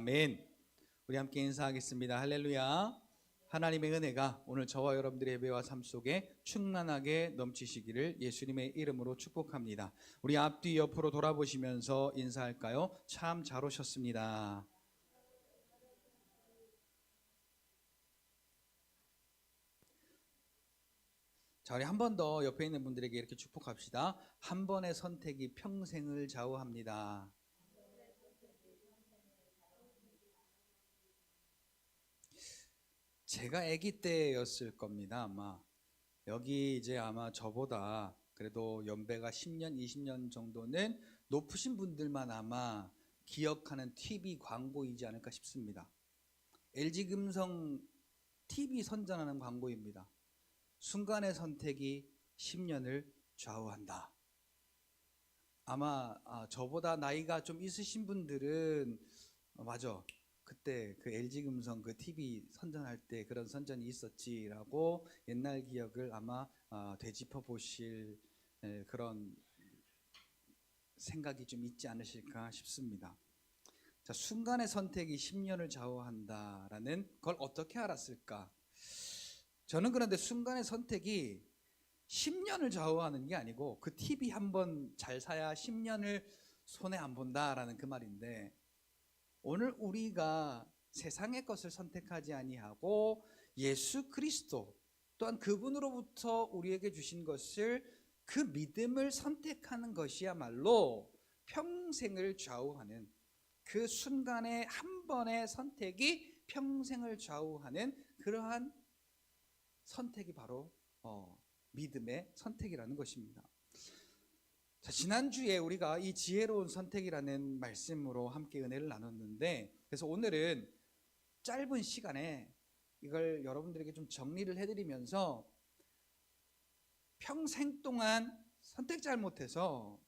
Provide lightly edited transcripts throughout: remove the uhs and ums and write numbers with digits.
아멘. 우리 함께 인사하겠습니다. 할렐루야. 하나님의 은혜가 오늘 저와 여러분들의 예배와 삶 속에 충만하게 넘치시기를 예수님의 이름으로 축복합니다. 우리 앞뒤 옆으로 돌아보시면서 인사할까요? 참 잘 오셨습니다. 자, 우리 한 번 더 옆에 있는 분들에게 이렇게 축복합시다. 한 번의 선택이 평생을 좌우합니다. 제가 아기 때였을 겁니다. 아마 여기 이제 아마 저보다 그래도 연배가 10년, 20년 정도는 높으신 분들만 아마 기억하는 TV 광고이지 않을까 싶습니다. LG금성 TV 선전하는 광고입니다. 순간의 선택이 10년을 좌우한다. 아마 저보다 나이가 좀 있으신 분들은 맞아. 그때 그 LG금성 그 TV 선전할 때 그런 선전이 있었지라고 옛날 기억을 아마 되짚어 보실 그런 생각이 좀 있지 않으실까 싶습니다. 자, 순간의 선택이 10년을 좌우한다라는 걸 어떻게 알았을까? 저는 그런데 순간의 선택이 10년을 좌우하는 게 아니고 그 TV 한번 잘 사야 10년을 손해 안 본다라는 그 말인데, 오늘 우리가 세상의 것을 선택하지 아니하고 예수 그리스도 또한 그분으로부터 우리에게 주신 것을 그 믿음을 선택하는 것이야말로 평생을 좌우하는, 그 순간의 한 번의 선택이 평생을 좌우하는 그러한 선택이 바로 믿음의 선택이라는 것입니다. 자, 지난주에 우리가 이 지혜로운 선택이라는 말씀으로 함께 은혜를 나눴는데, 그래서 오늘은 짧은 시간에 이걸 여러분들에게 좀 정리를 해드리면서 평생 동안 선택 잘못해서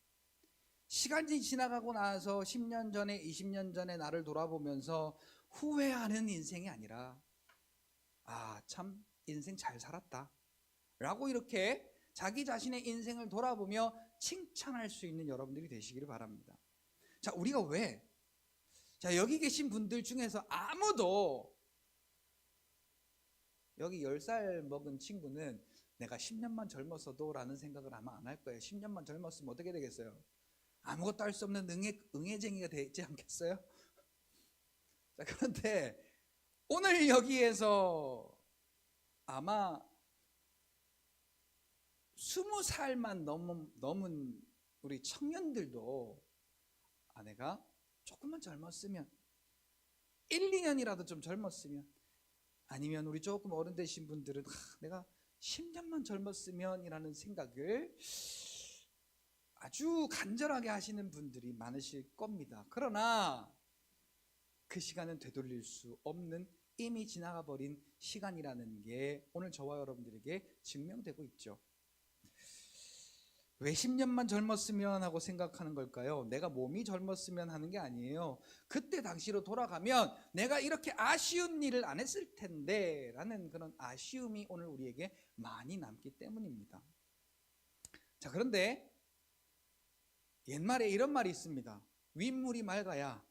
시간이 지나가고 나서 10년 전에 20년 전에 나를 돌아보면서 후회하는 인생이 아니라 참 인생 잘 살았다 라고 이렇게 자기 자신의 인생을 돌아보며 칭찬할 수 있는 여러분들이 되시기를 바랍니다. 자, 우리가 왜? 자, 여기 계신 분들 중에서 아무도 여기 10살 먹은 친구는 내가 10년만 젊었어도 라는 생각을 아마 안 할 거예요. 10년만 젊었으면 어떻게 되겠어요? 아무것도 할 수 없는 응애쟁이가 되지 않겠어요? 자, 그런데 오늘 여기에서 아마 20살만 넘은 우리 청년들도 내가 조금만 젊었으면, 1, 2년이라도 좀 젊었으면, 아니면 우리 조금 어른 되신 분들은 내가 10년만 젊었으면 이라는 생각을 아주 간절하게 하시는 분들이 많으실 겁니다. 그러나 그 시간은 되돌릴 수 없는 이미 지나가 버린 시간이라는 게 오늘 저와 여러분들에게 증명되고 있죠. 왜 10년만 젊었으면 하고 생각하는 걸까요? 내가 몸이 젊었으면 하는 게 아니에요. 그때 당시로 돌아가면 내가 이렇게 아쉬운 일을 안 했을 텐데 라는 그런 아쉬움이 오늘 우리에게 많이 남기 때문입니다. 자, 그런데 옛말에 이런 말이 있습니다. 윗물이 맑아야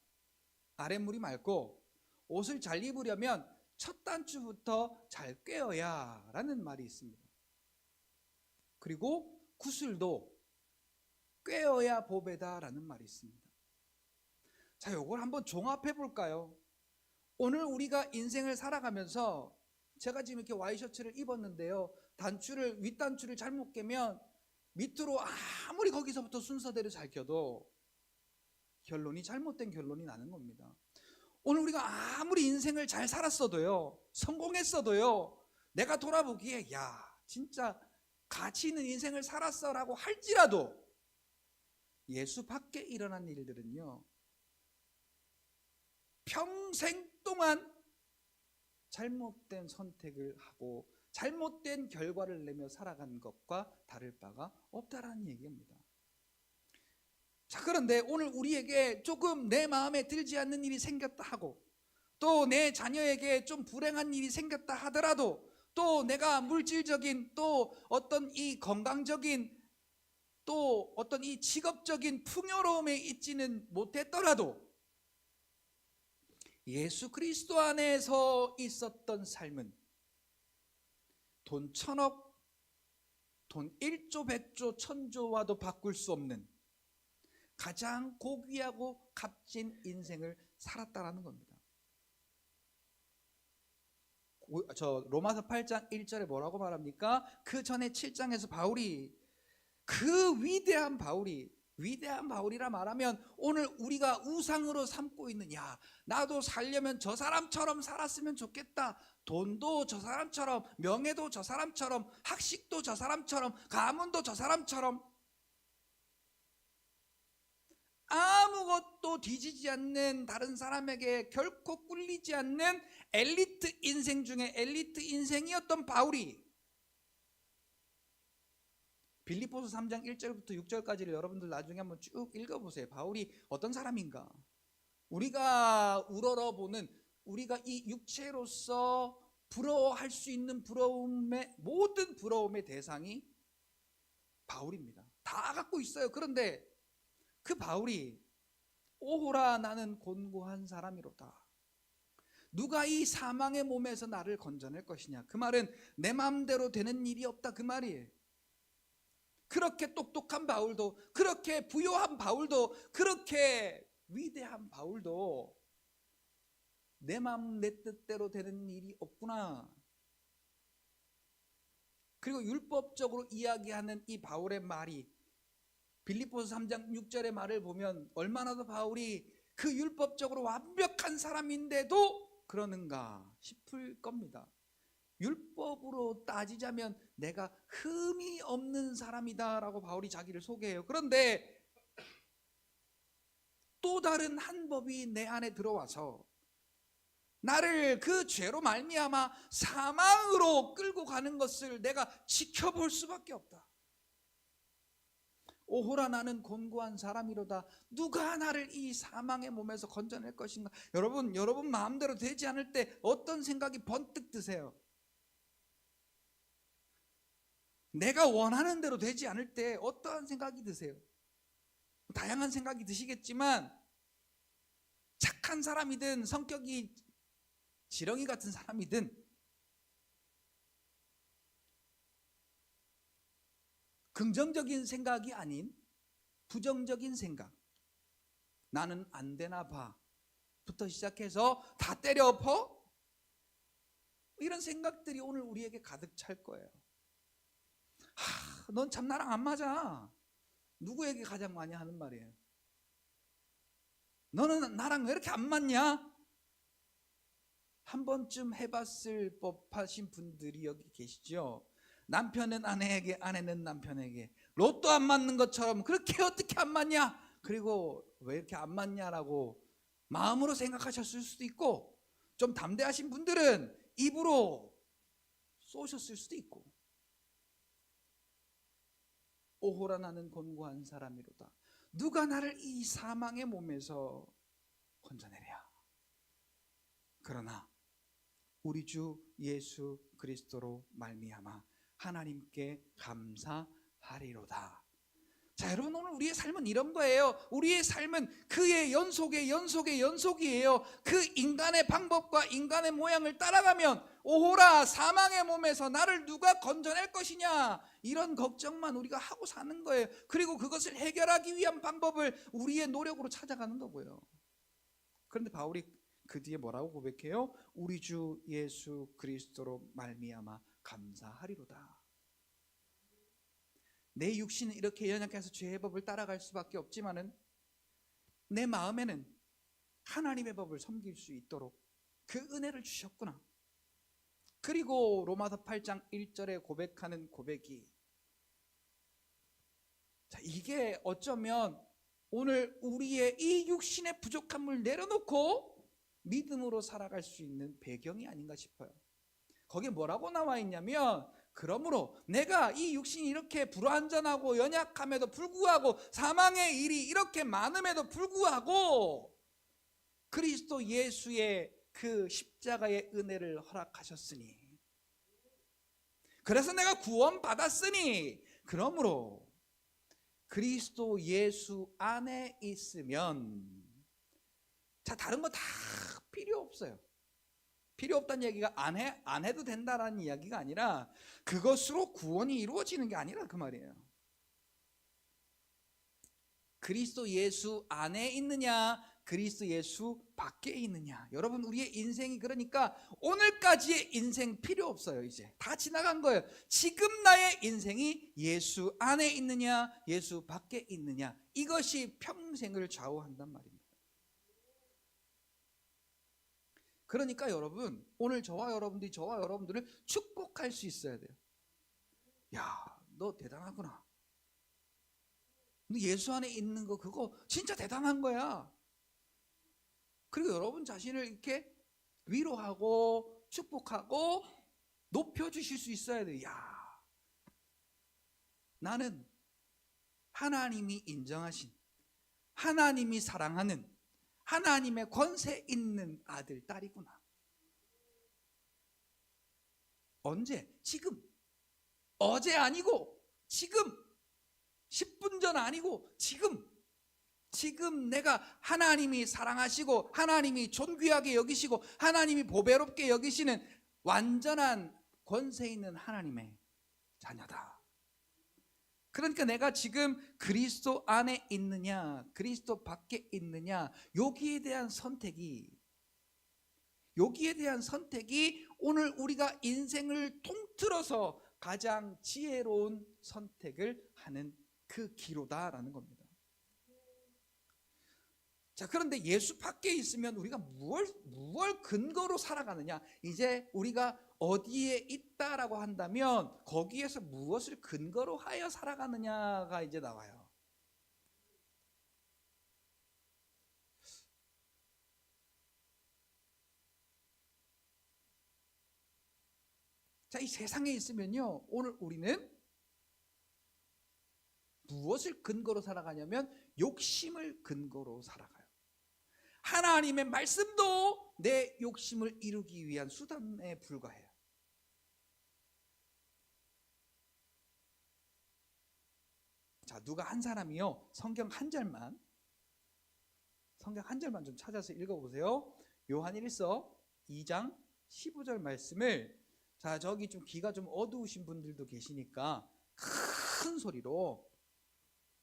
아랫물이 맑고, 옷을 잘 입으려면 첫 단추부터 잘 꿰어야 라는 말이 있습니다. 그리고 구슬도 꿰어야 보배다 라는 말이 있습니다. 자, 요걸 한번 종합해 볼까요? 오늘 우리가 인생을 살아가면서 제가 지금 이렇게 와이셔츠를 입었는데요, 윗단추를 잘못 깨면 밑으로 아무리 거기서부터 순서대로 잘 껴도 결론이 잘못된 결론이 나는 겁니다. 오늘 우리가 아무리 인생을 잘 살았어도요, 성공했어도요, 내가 돌아보기에 진짜 가치 있는 인생을 살았어 라고 할지라도 예수 밖에 일어난 일들은요, 평생 동안 잘못된 선택을 하고 잘못된 결과를 내며 살아간 것과 다를 바가 없다라는 얘기입니다. 자, 그런데 오늘 우리에게 조금 내 마음에 들지 않는 일이 생겼다 하고, 또 내 자녀에게 좀 불행한 일이 생겼다 하더라도, 또 내가 물질적인, 또 어떤 이 건강적인, 또 어떤 이 직업적인 풍요로움에 있지는 못했더라도 예수 그리스도 안에서 있었던 삶은 돈 1,000억, 돈 1조, 100조, 1,000조와도 바꿀 수 없는 가장 고귀하고 값진 인생을 살았다라는 겁니다. 저 로마서 8장 1절에 뭐라고 말합니까? 그 전에 7장에서 바울이, 그 위대한 바울이라 말하면 오늘 우리가 우상으로 삼고 있는, 야, 나도 살려면 저 사람처럼 살았으면 좋겠다. 돈도 저 사람처럼, 명예도 저 사람처럼, 학식도 저 사람처럼, 가문도 저 사람처럼, 아무것도 뒤지지 않는, 다른 사람에게 결코 꿀리지 않는 엘리트 인생 중에 엘리트 인생이었던 바울이, 빌립보서 3장 1절부터 6절까지를 여러분들 나중에 한번 쭉 읽어보세요. 바울이 어떤 사람인가? 우리가 우러러보는, 우리가 이 육체로서 부러워할 수 있는 부러움의, 모든 부러움의 대상이 바울입니다. 다 갖고 있어요. 그런데 그 바울이, 오호라 나는 곤고한 사람이로다. 누가 이 사망의 몸에서 나를 건져낼 것이냐. 그 말은 내 마음대로 되는 일이 없다, 그 말이에요. 그렇게 똑똑한 바울도, 그렇게 부요한 바울도, 그렇게 위대한 바울도 내 마음 내 뜻대로 되는 일이 없구나. 그리고 율법적으로 이야기하는 이 바울의 말이, 빌립보서 3장 6절의 말을 보면 얼마나 더 바울이 그 율법적으로 완벽한 사람인데도 그러는가 싶을 겁니다. 율법으로 따지자면 내가 흠이 없는 사람이다 라고 바울이 자기를 소개해요. 그런데 또 다른 한 법이 내 안에 들어와서 나를 그 죄로 말미암아 사망으로 끌고 가는 것을 내가 지켜볼 수밖에 없다. 오호라 나는 곤고한 사람이로다. 누가 나를 이 사망의 몸에서 건져낼 것인가. 여러분 마음대로 되지 않을 때 어떤 생각이 번뜩 드세요? 내가 원하는 대로 되지 않을 때 어떠한 생각이 드세요? 다양한 생각이 드시겠지만, 착한 사람이든 성격이 지렁이 같은 사람이든 긍정적인 생각이 아닌 부정적인 생각, 나는 안 되나 봐 부터 시작해서 다 때려 엎어, 이런 생각들이 오늘 우리에게 가득 찰 거예요. 넌 참 나랑 안 맞아. 누구에게 가장 많이 하는 말이에요? 너는 나랑 왜 이렇게 안 맞냐? 한 번쯤 해봤을 법하신 분들이 여기 계시죠? 남편은 아내에게, 아내는 남편에게 로또 안 맞는 것처럼 그렇게 어떻게 안 맞냐? 그리고 왜 이렇게 안 맞냐라고 마음으로 생각하셨을 수도 있고, 좀 담대하신 분들은 입으로 쏘셨을 수도 있고. 오호라 나는 곤고한 사람이로다. 누가 나를 이 사망의 몸에서 건져내랴. 그러나 우리 주 예수 그리스도로 말미암아 하나님께 감사하리로다. 자, 여러분, 오늘 우리의 삶은 이런 거예요. 우리의 삶은 그의 연속의 연속이에요. 그 인간의 방법과 인간의 모양을 따라가면 오호라 사망의 몸에서 나를 누가 건져낼 것이냐, 이런 걱정만 우리가 하고 사는 거예요. 그리고 그것을 해결하기 위한 방법을 우리의 노력으로 찾아가는 거고요. 그런데 바울이 그 뒤에 뭐라고 고백해요? 우리 주 예수 그리스도로 말미암아 감사하리로다. 내 육신은 이렇게 연약해서 죄의 법을 따라갈 수밖에 없지만은 내 마음에는 하나님의 법을 섬길 수 있도록 그 은혜를 주셨구나. 그리고 로마서 8장 1절에 고백하는 고백이, 자, 이게 어쩌면 오늘 우리의 이 육신의 부족함을 내려놓고 믿음으로 살아갈 수 있는 배경이 아닌가 싶어요. 거기에 뭐라고 나와 있냐면, 그러므로 내가 이 육신이 이렇게 불완전하고 연약함에도 불구하고 사망의 일이 이렇게 많음에도 불구하고 그리스도 예수의 그 십자가의 은혜를 허락하셨으니, 그래서 내가 구원받았으니, 그러므로 그리스도 예수 안에 있으면, 자, 다른 거 다 필요 없어요. 필요 없다는 얘기가 안 해도 된다라는 이야기가 아니라 그것으로 구원이 이루어지는 게 아니라 그 말이에요. 그리스도 예수 안에 있느냐, 그리스도 예수 밖에 있느냐. 여러분, 우리의 인생이 그러니까 오늘까지의 인생 필요 없어요. 이제 다 지나간 거예요. 지금 나의 인생이 예수 안에 있느냐, 예수 밖에 있느냐, 이것이 평생을 좌우한단 말입니다. 그러니까 여러분, 오늘 저와 여러분들을 축복할 수 있어야 돼요. 야, 너 대단하구나. 너 예수 안에 있는 거 그거 진짜 대단한 거야. 그리고 여러분 자신을 이렇게 위로하고 축복하고 높여주실 수 있어야 돼요. 야, 나는 하나님이 인정하신, 하나님이 사랑하는, 하나님의 권세 있는 아들, 딸이구나. 언제? 지금. 어제 아니고 지금. 10분 전 아니고 지금 내가 하나님이 사랑하시고 하나님이 존귀하게 여기시고 하나님이 보배롭게 여기시는 완전한 권세 있는 하나님의 자녀다. 그러니까 내가 지금 그리스도 안에 있느냐, 그리스도 밖에 있느냐, 여기에 대한 선택이 오늘 우리가 인생을 통틀어서 가장 지혜로운 선택을 하는 그 기로다라는 겁니다. 자, 그런데 예수 밖에 있으면 우리가 무엇 근거로 살아가느냐? 이제 우리가 어디에 있다라고 한다면 거기에서 무엇을 근거로 하여 살아가느냐가 이제 나와요. 자, 이 세상에 있으면요, 오늘 우리는 무엇을 근거로 살아가냐면 욕심을 근거로 살아가요. 하나님의 말씀도 내 욕심을 이루기 위한 수단에 불과해요. 자, 누가 한 사람이요, 성경 한 절만 좀 찾아서 읽어보세요. 요한 1서 2장 15절 말씀을, 자, 저기 좀 귀가 좀 어두우신 분들도 계시니까 큰 소리로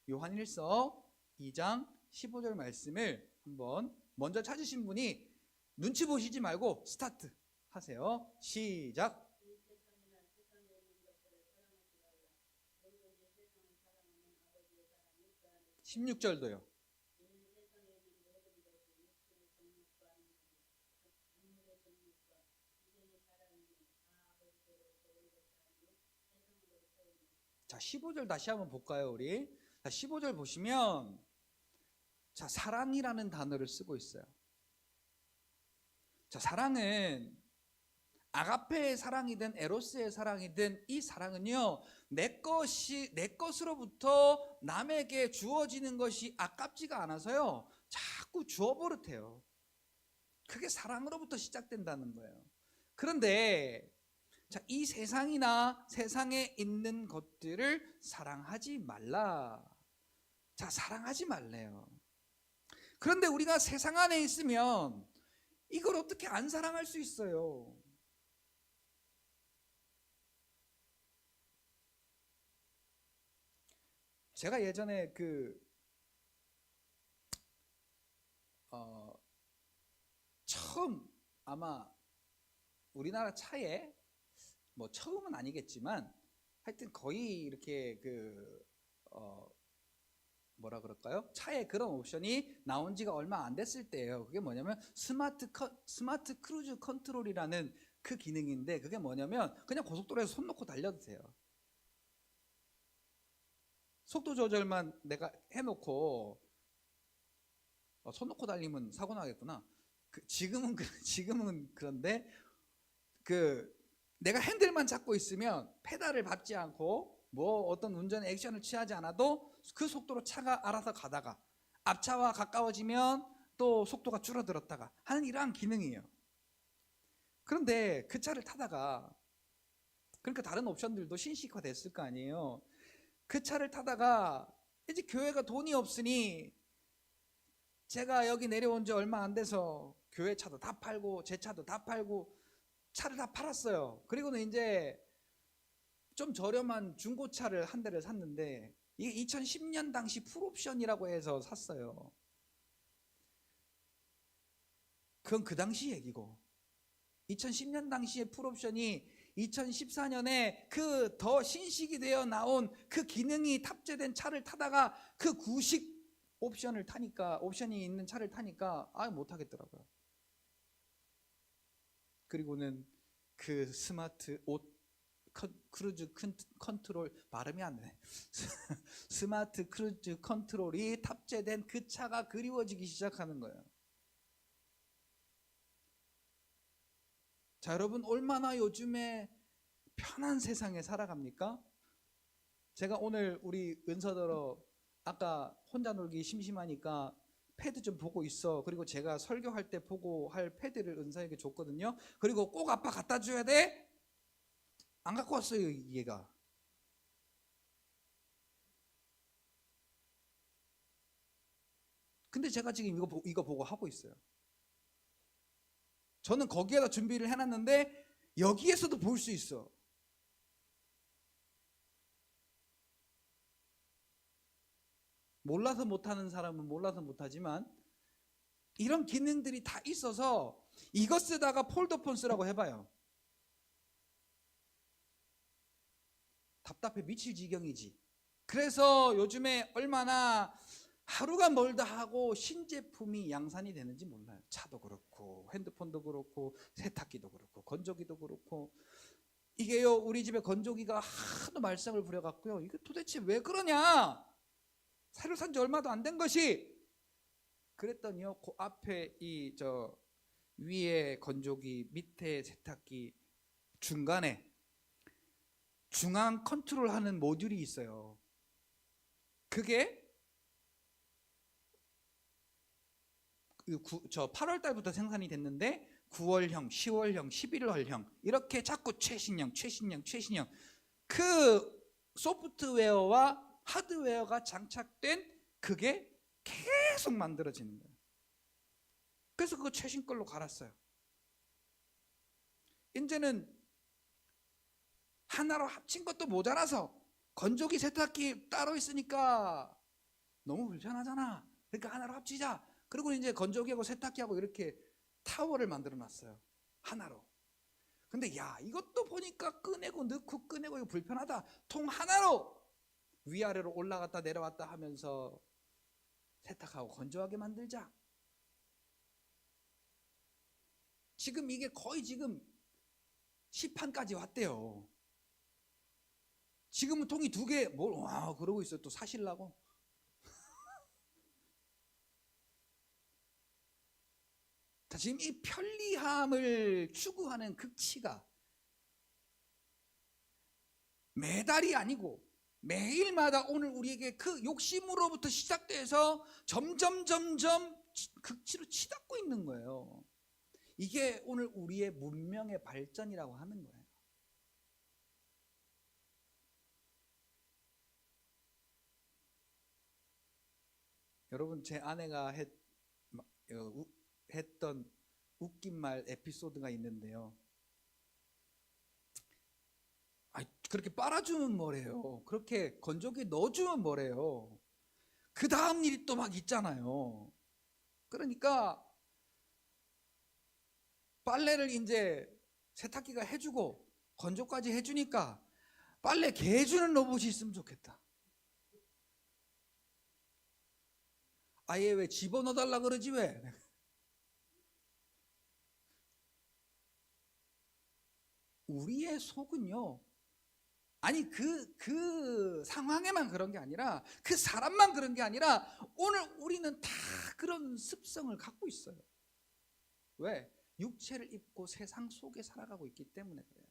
요한 1서 2장 15절 말씀을 한번, 먼저 찾으신 분이 눈치 보시지 말고 스타트 하세요. 시작. 16절도요. 자, 15절 다시 한번 볼까요, 우리? 자, 15절 보시면, 자, 사랑이라는 단어를 쓰고 있어요. 자, 사랑은 아가페의 사랑이든 에로스의 사랑이든 이 사랑은요, 내 것으로부터 남에게 주어지는 것이 아깝지가 않아서요, 자꾸 주어 버릇해요. 그게 사랑으로부터 시작된다는 거예요. 그런데 자, 이 세상이나 세상에 있는 것들을 사랑하지 말라. 자, 사랑하지 말래요. 그런데 우리가 세상 안에 있으면 이걸 어떻게 안 사랑할 수 있어요? 제가 예전에 처음, 아마 우리나라 차에, 뭐 처음은 아니겠지만 하여튼 거의 이렇게 뭐라 그럴까요? 차에 그런 옵션이 나온 지가 얼마 안 됐을 때예요. 그게 뭐냐면 스마트 크루즈 컨트롤이라는 그 기능인데, 그게 뭐냐면 그냥 고속도로에서 손 놓고 달려도 돼요. 속도 조절만 내가 해놓고, 손 놓고 달리면 사고 나겠구나. 지금은 그런데 내가 핸들만 잡고 있으면 페달을 밟지 않고 뭐 어떤 운전 액션을 취하지 않아도 그 속도로 차가 알아서 가다가 앞차와 가까워지면 또 속도가 줄어들었다가 하는 이러한 기능이에요. 그런데 그 차를 타다가, 그러니까 다른 옵션들도 신식화 됐을 거 아니에요. 그 차를 타다가 이제 교회가 돈이 없으니, 제가 여기 내려온 지 얼마 안 돼서 교회 차도 다 팔고 제 차도 다 팔고 차를 다 팔았어요. 그리고는 이제 좀 저렴한 중고차를 한 대를 샀는데 이게 2010년 당시 풀옵션이라고 해서 샀어요. 그건 그 당시 얘기고 2010년 당시의 풀옵션이 2014년에 그 더 신식이 되어 나온 그 기능이 탑재된 차를 타다가 그 구식 옵션을 타니까 옵션이 있는 차를 타니까 못 하겠더라고요. 그리고는 그 스마트 크루즈 컨트롤 발음이 안 되네. 스마트 크루즈 컨트롤이 탑재된 그 차가 그리워지기 시작하는 거예요. 자, 여러분 얼마나 요즘에 편한 세상에 살아갑니까? 제가 오늘 우리 은서더러 아까 혼자 놀기 심심하니까 패드 좀 보고 있어. 그리고 제가 설교할 때 보고 할 패드를 은서에게 줬거든요. 그리고 꼭 아빠 갖다 줘야 돼? 안 갖고 왔어요, 얘가. 근데 제가 지금 이거 보고 하고 있어요. 저는 거기에다 준비를 해놨는데 여기에서도 볼 수 있어. 몰라서 못하는 사람은 몰라서 못하지만 이런 기능들이 다 있어서 이거 쓰다가 폴더폰 쓰라고 해봐요. 답답해 미칠 지경이지. 그래서 요즘에 얼마나 하루가 멀다 하고 신제품이 양산이 되는지 몰라요. 차도 그렇고 핸드폰도 그렇고 세탁기도 그렇고 건조기도 그렇고. 이게요, 우리 집에 건조기가 하도 말썽을 부려갖고요, 이게 도대체 왜 그러냐, 새로 산 지 얼마도 안 된 것이. 그랬더니요, 그 앞에 위에 건조기 밑에 세탁기 중간에 중앙 컨트롤하는 모듈이 있어요. 그게 8월 달부터 생산이 됐는데 9월형, 10월형, 11월형 이렇게 자꾸 최신형 그 소프트웨어와 하드웨어가 장착된 그게 계속 만들어지는 거예요. 그래서 그거 최신 걸로 갈았어요. 이제는 하나로 합친 것도 모자라서 건조기 세탁기 따로 있으니까 너무 불편하잖아. 그러니까 하나로 합치자. 그리고 이제 건조기하고 세탁기하고 이렇게 타워를 만들어 놨어요. 하나로. 근데 야, 이것도 보니까 꺼내고 넣고 꺼내고 이거 불편하다. 통 하나로 위아래로 올라갔다 내려왔다 하면서 세탁하고 건조하게 만들자. 지금 이게 거의 지금 시판까지 왔대요. 지금은 통이 2개, 그러고 있어요. 또 사실라고. 지금 이 편리함을 추구하는 극치가 매달이 아니고 매일마다 오늘 우리에게 그 욕심으로부터 시작돼서 점점 극치로 치닫고 있는 거예요. 이게 오늘 우리의 문명의 발전이라고 하는 거예요. 여러분, 제 아내가 했던 웃긴 말 에피소드가 있는데요. 그렇게 빨아주면 뭐래요. 그렇게 건조기에 넣어주면 뭐래요. 그 다음 일이 또 막 있잖아요. 그러니까 빨래를 이제 세탁기가 해주고 건조까지 해주니까 빨래 개 해주는 로봇이 있으면 좋겠다. 아예 왜 집어넣어달라 그러지 왜? 우리의 속은요, 아니 그 상황에만 그런 게 아니라 그 사람만 그런 게 아니라 오늘 우리는 다 그런 습성을 갖고 있어요. 왜? 육체를 입고 세상 속에 살아가고 있기 때문에 그래요.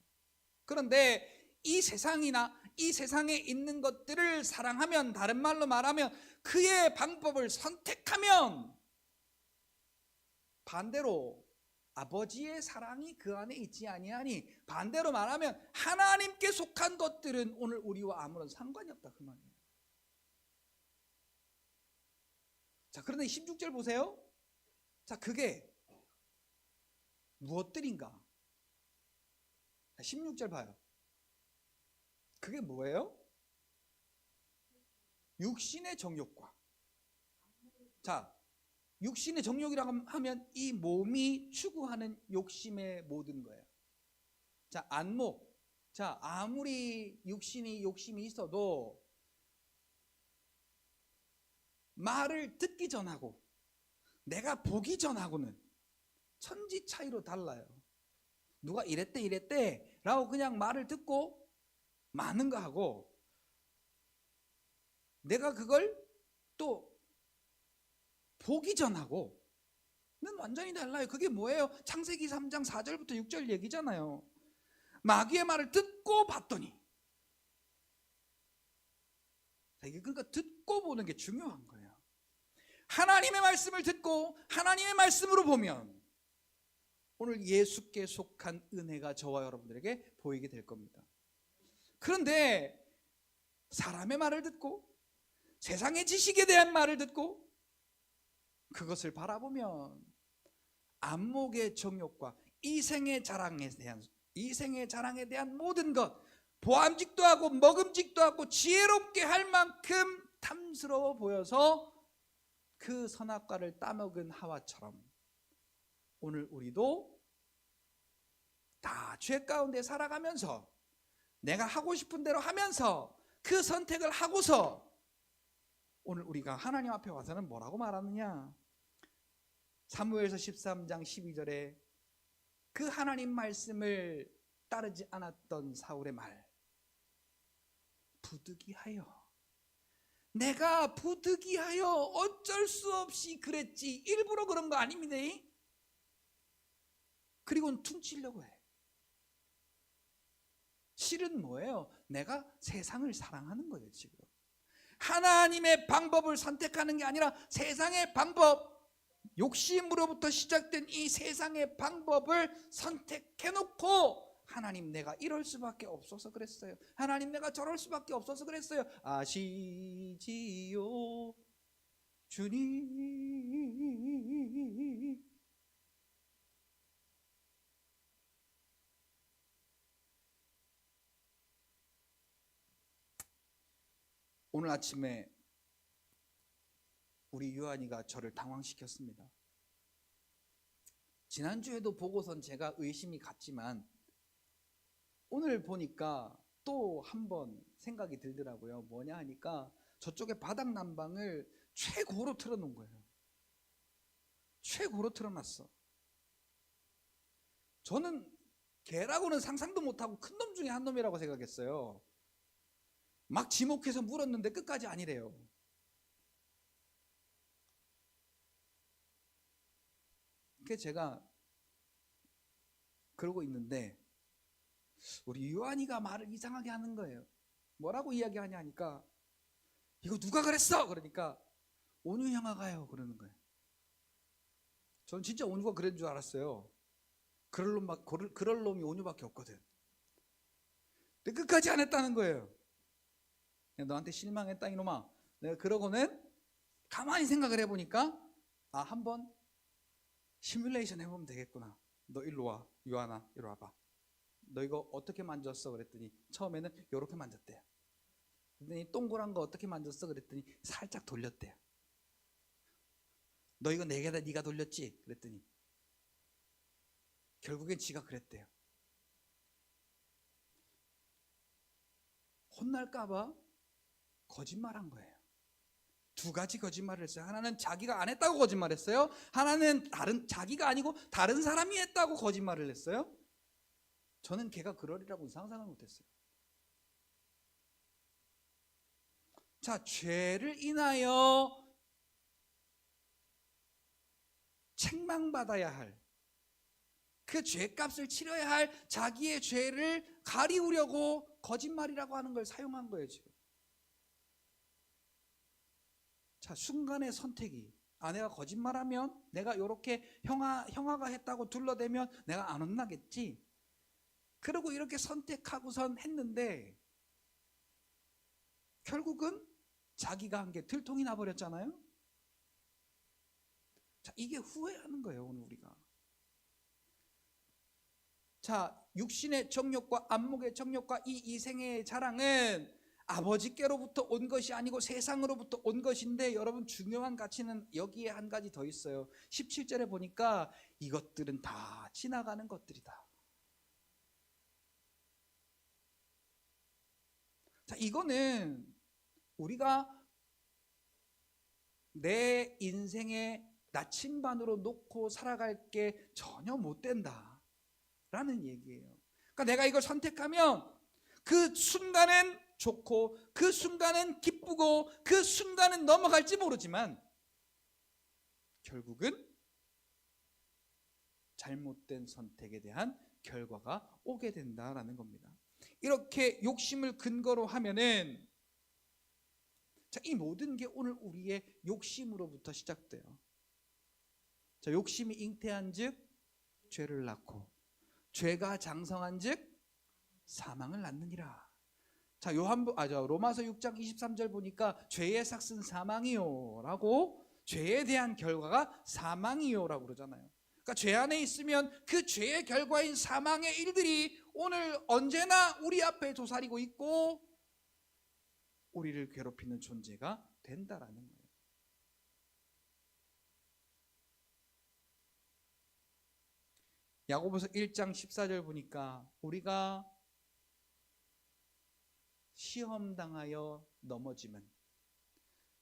그런데 이 세상이나 이 세상에 있는 것들을 사랑하면, 다른 말로 말하면 그의 방법을 선택하면 반대로 아버지의 사랑이 그 안에 있지 아니하니, 반대로 말하면 하나님께 속한 것들은 오늘 우리와 아무런 상관이 없다 그 말이에요. 자, 그런데 16절 보세요. 자, 그게 무엇들인가? 16절 봐요. 그게 뭐예요? 육신의 정욕과. 자, 육신의 정욕이라고 하면 이 몸이 추구하는 욕심의 모든 거예요. 자, 안목. 자, 아무리 욕심이 있어도 말을 듣기 전하고 내가 보기 전하고는 천지 차이로 달라요. 누가 이랬대 라고 그냥 말을 듣고 마는 거 하고 내가 그걸 또 보기 전하고는 완전히 달라요. 그게 뭐예요? 창세기 3장 4절부터 6절 얘기잖아요. 마귀의 말을 듣고 봤더니, 이게 그러니까 듣고 보는 게 중요한 거예요. 하나님의 말씀을 듣고 하나님의 말씀으로 보면 오늘 예수께 속한 은혜가 저와 여러분들에게 보이게 될 겁니다. 그런데 사람의 말을 듣고 세상의 지식에 대한 말을 듣고 그것을 바라보면 안목의 정욕과 이생의 자랑에 대한 모든 것, 보암직도 하고 먹음직도 하고 지혜롭게 할 만큼 탐스러워 보여서 그 선악과를 따먹은 하와처럼 오늘 우리도 다 죄 가운데 살아가면서 내가 하고 싶은 대로 하면서 그 선택을 하고서 오늘 우리가 하나님 앞에 와서는 뭐라고 말하느냐? 사무엘서 13장 12절에 그 하나님 말씀을 따르지 않았던 사울의 말, 부득이하여, 내가 부득이하여 어쩔 수 없이 그랬지, 일부러 그런 거 아닙니다. 그리고는 퉁치려고 해. 실은 뭐예요? 내가 세상을 사랑하는 거예요. 지금 하나님의 방법을 선택하는 게 아니라 세상의 방법, 욕심으로부터 시작된 이 세상의 방법을 선택해놓고 하나님 내가 이럴 수밖에 없어서 그랬어요. 하나님 내가 저럴 수밖에 없어서 그랬어요. 아시지요 주님. 오늘 아침에 우리 유한이가 저를 당황시켰습니다. 지난주에도 보고선 제가 의심이 갔지만 오늘 보니까 또 한 번 생각이 들더라고요. 뭐냐 하니까 저쪽에 바닥 난방을 최고로 틀어놓은 거예요. 최고로 틀어놨어. 저는 걔라고는 상상도 못하고 큰 놈 중에 한 놈이라고 생각했어요. 막 지목해서 물었는데 끝까지 아니래요. 그래서 제가 그러고 있는데 우리 요한이가 말을 이상하게 하는 거예요. 뭐라고 이야기하냐 하니까 이거 누가 그랬어? 그러니까 온유 형아가요 그러는 거예요. 전 진짜 온유가 그런 줄 알았어요. 그럴 놈이 온유밖에 없거든. 근데 끝까지 안 했다는 거예요. 너한테 실망했다 이놈아. 내가 그러고는 가만히 생각을 해보니까 한번 시뮬레이션 해보면 되겠구나. 너 일로 와, 유한아, 이리 와봐. 너 이거 어떻게 만졌어? 그랬더니 처음에는 이렇게 만졌대요. 그랬더니 동그란 거 어떻게 만졌어? 그랬더니 살짝 돌렸대요. 너 이거 네 개다 네가 돌렸지? 그랬더니 결국엔 지가 그랬대요. 혼날까봐 거짓말한 거예요. 두 가지 거짓말을 했어요. 하나는 자기가 안 했다고 거짓말했어요. 하나는 자기가 아니고 다른 사람이 했다고 거짓말을 했어요. 저는 걔가 그러리라고 상상을 못했어요. 자, 죄를 인하여 책망받아야 할, 그 죄값을 치러야 할 자기의 죄를 가리우려고 거짓말이라고 하는 걸 사용한 거예요 지금. 자, 순간의 선택이, 내가 거짓말하면 내가 이렇게 형아가 했다고 둘러대면 내가 안 혼나겠지. 그러고 이렇게 선택하고선 했는데 결국은 자기가 한 게 들통이 나버렸잖아요. 자, 이게 후회하는 거예요 오늘 우리가. 자, 육신의 정욕과 안목의 정욕과 이 이생의 자랑은 아버지께로부터 온 것이 아니고 세상으로부터 온 것인데, 여러분 중요한 가치는 여기에 한 가지 더 있어요. 17절에 보니까 이것들은 다 지나가는 것들이다. 자, 이거는 우리가 내 인생의 나침반으로 놓고 살아갈 게 전혀 못 된다라는 얘기예요. 그러니까 내가 이걸 선택하면 그 순간은 좋고, 그 순간은 기쁘고, 그 순간은 넘어갈지 모르지만 결국은 잘못된 선택에 대한 결과가 오게 된다라는 겁니다. 이렇게 욕심을 근거로 하면은, 자, 이 모든 게 오늘 우리의 욕심으로부터 시작돼요. 자, 욕심이 잉태한즉 죄를 낳고, 죄가 장성한즉 사망을 낳느니라. 자, 로마서 6장 23절 보니까 죄의 삭은 사망이요라고, 죄에 대한 결과가 사망이요라고 그러잖아요. 그러니까 죄 안에 있으면 그 죄의 결과인 사망의 일들이 오늘 언제나 우리 앞에 도사리고 있고 우리를 괴롭히는 존재가 된다라는 거예요. 야고보서 1장 14절 보니까 우리가 시험당하여 넘어짐은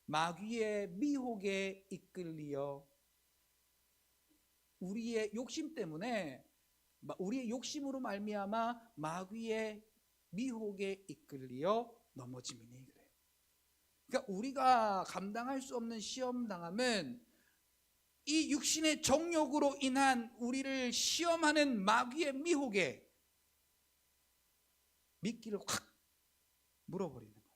마귀의 미혹에 이끌리어, 우리의 욕심 때문에, 우리의 욕심으로 말미암아 마귀의 미혹에 이끌리어 넘어짐이니 그래요. 그러니까 우리가 감당할 수 없는 시험당함은 이 육신의 정욕으로 인한 우리를 시험하는 마귀의 미혹에 미끼를 확 물어버리는 거예요.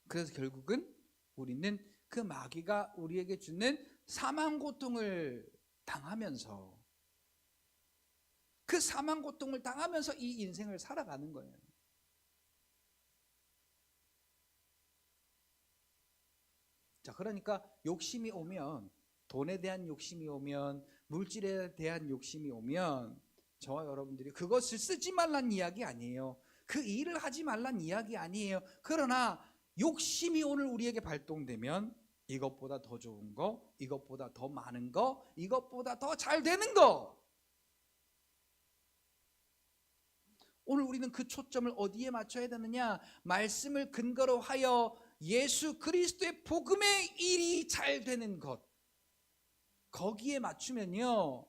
그래서 결국은 우리는 그 마귀가 우리에게 주는 사망 고통을 당하면서, 그 사망 고통을 당하면서 이 인생을 살아가는 거예요. 자, 그러니까 욕심이 오면, 돈에 대한 욕심이 오면, 물질에 대한 욕심이 오면 저와 여러분들이 그것을 쓰지 말란 이야기 아니에요. 그 일을 하지 말란 이야기 아니에요. 그러나 욕심이 오늘 우리에게 발동되면 이것보다 더 좋은 거, 이것보다 더 많은 거, 이것보다 더 잘 되는 거, 오늘 우리는 그 초점을 어디에 맞춰야 되느냐? 말씀을 근거로 하여 예수 그리스도의 복음의 일이 잘 되는 것, 거기에 맞추면요,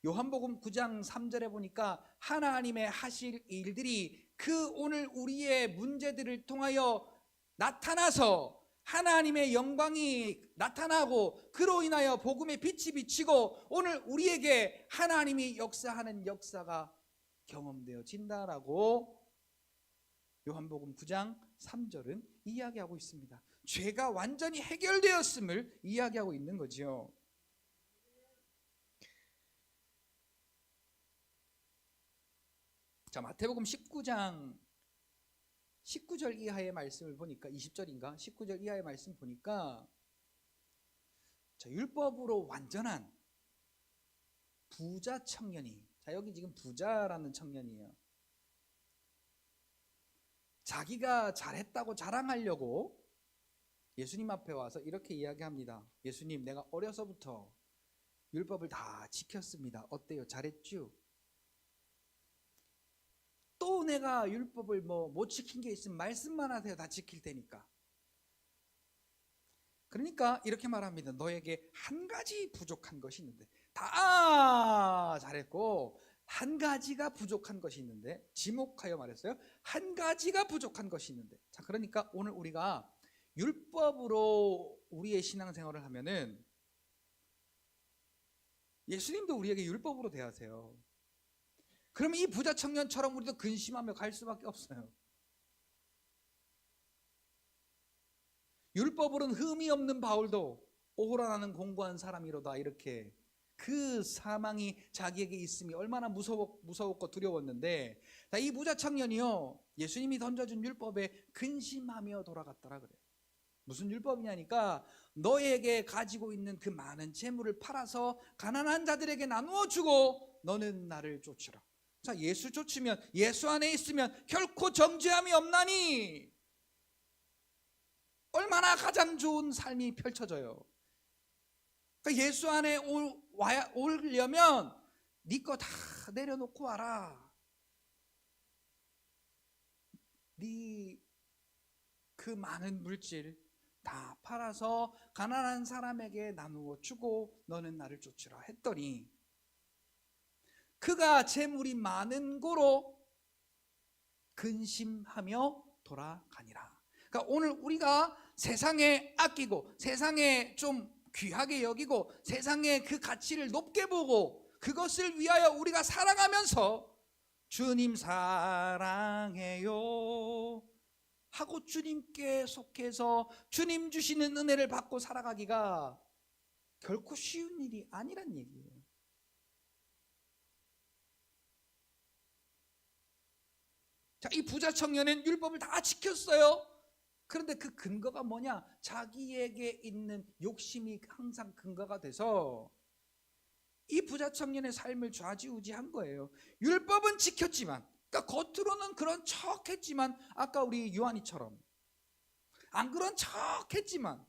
요한복음 9장 3절에 보니까 하나님의 하실 일들이 그 오늘 우리의 문제들을 통하여 나타나서 하나님의 영광이 나타나고, 그로 인하여 복음의 빛이 비치고 오늘 우리에게 하나님이 역사하는 역사가 경험되어진다라고 요한복음 9장 3절은 이야기하고 있습니다. 죄가 완전히 해결되었음을 이야기하고 있는 거지요. 자, 마태복음 19장 19절 이하의 말씀을 보니까, 20절인가 19절 이하의 말씀 보니까, 자, 율법으로 완전한 부자 청년이, 자, 여기 지금 부자라는 청년이에요. 자기가 잘했다고 자랑하려고 예수님 앞에 와서 이렇게 이야기합니다. 예수님, 내가 어려서부터 율법을 다 지켰습니다. 어때요? 잘했죠? 또 내가 율법을 못 지킨 게 있으면 말씀만 하세요. 다 지킬 테니까. 그러니까 이렇게 말합니다. 너에게 한 가지 부족한 것이 있는데, 다 잘했고 한 가지가 부족한 것이 있는데, 지목하여 말했어요. 한 가지가 부족한 것이 있는데. 자, 그러니까 오늘 우리가 율법으로 우리의 신앙생활을 하면은, 예수님도 우리에게 율법으로 대하세요. 그러면 이 부자 청년처럼 우리도 근심하며 갈 수밖에 없어요. 율법으로는 흠이 없는 바울도 오호라 나는 공고한 사람이로다, 이렇게 그 사망이 자기에게 있음이 얼마나 무서웠고 두려웠는데, 이 부자 청년이요, 예수님이 던져준 율법에 근심하며 돌아갔더라 그래요. 무슨 율법이냐니까 너에게 가지고 있는 그 많은 재물을 팔아서 가난한 자들에게 나누어 주고 너는 나를 쫓으라. 자, 예수 쫓으면, 예수 안에 있으면 결코 정죄함이 없나니 얼마나 가장 좋은 삶이 펼쳐져요. 그러니까 예수 안에 오려면 네 거 다 내려놓고 와라. 네 그 많은 물질 다 팔아서 가난한 사람에게 나누어 주고 너는 나를 쫓으라 했더니 그가 재물이 많은 고로 근심하며 돌아가니라. 그러니까 오늘 우리가 세상에 아끼고 세상에 좀 귀하게 여기고 세상의 그 가치를 높게 보고 그것을 위하여 우리가 살아가면서 주님 사랑해요 하고 주님께 속해서 주님 주시는 은혜를 받고 살아가기가 결코 쉬운 일이 아니란 얘기예요. 자, 이 부자 청년은 율법을 다 지켰어요. 그런데 그 근거가 뭐냐? 자기에게 있는 욕심이 항상 근거가 돼서 이 부자 청년의 삶을 좌지우지한 거예요. 율법은 지켰지만, 그러니까 겉으로는 그런 척했지만, 아까 우리 요한이처럼 안 그런 척했지만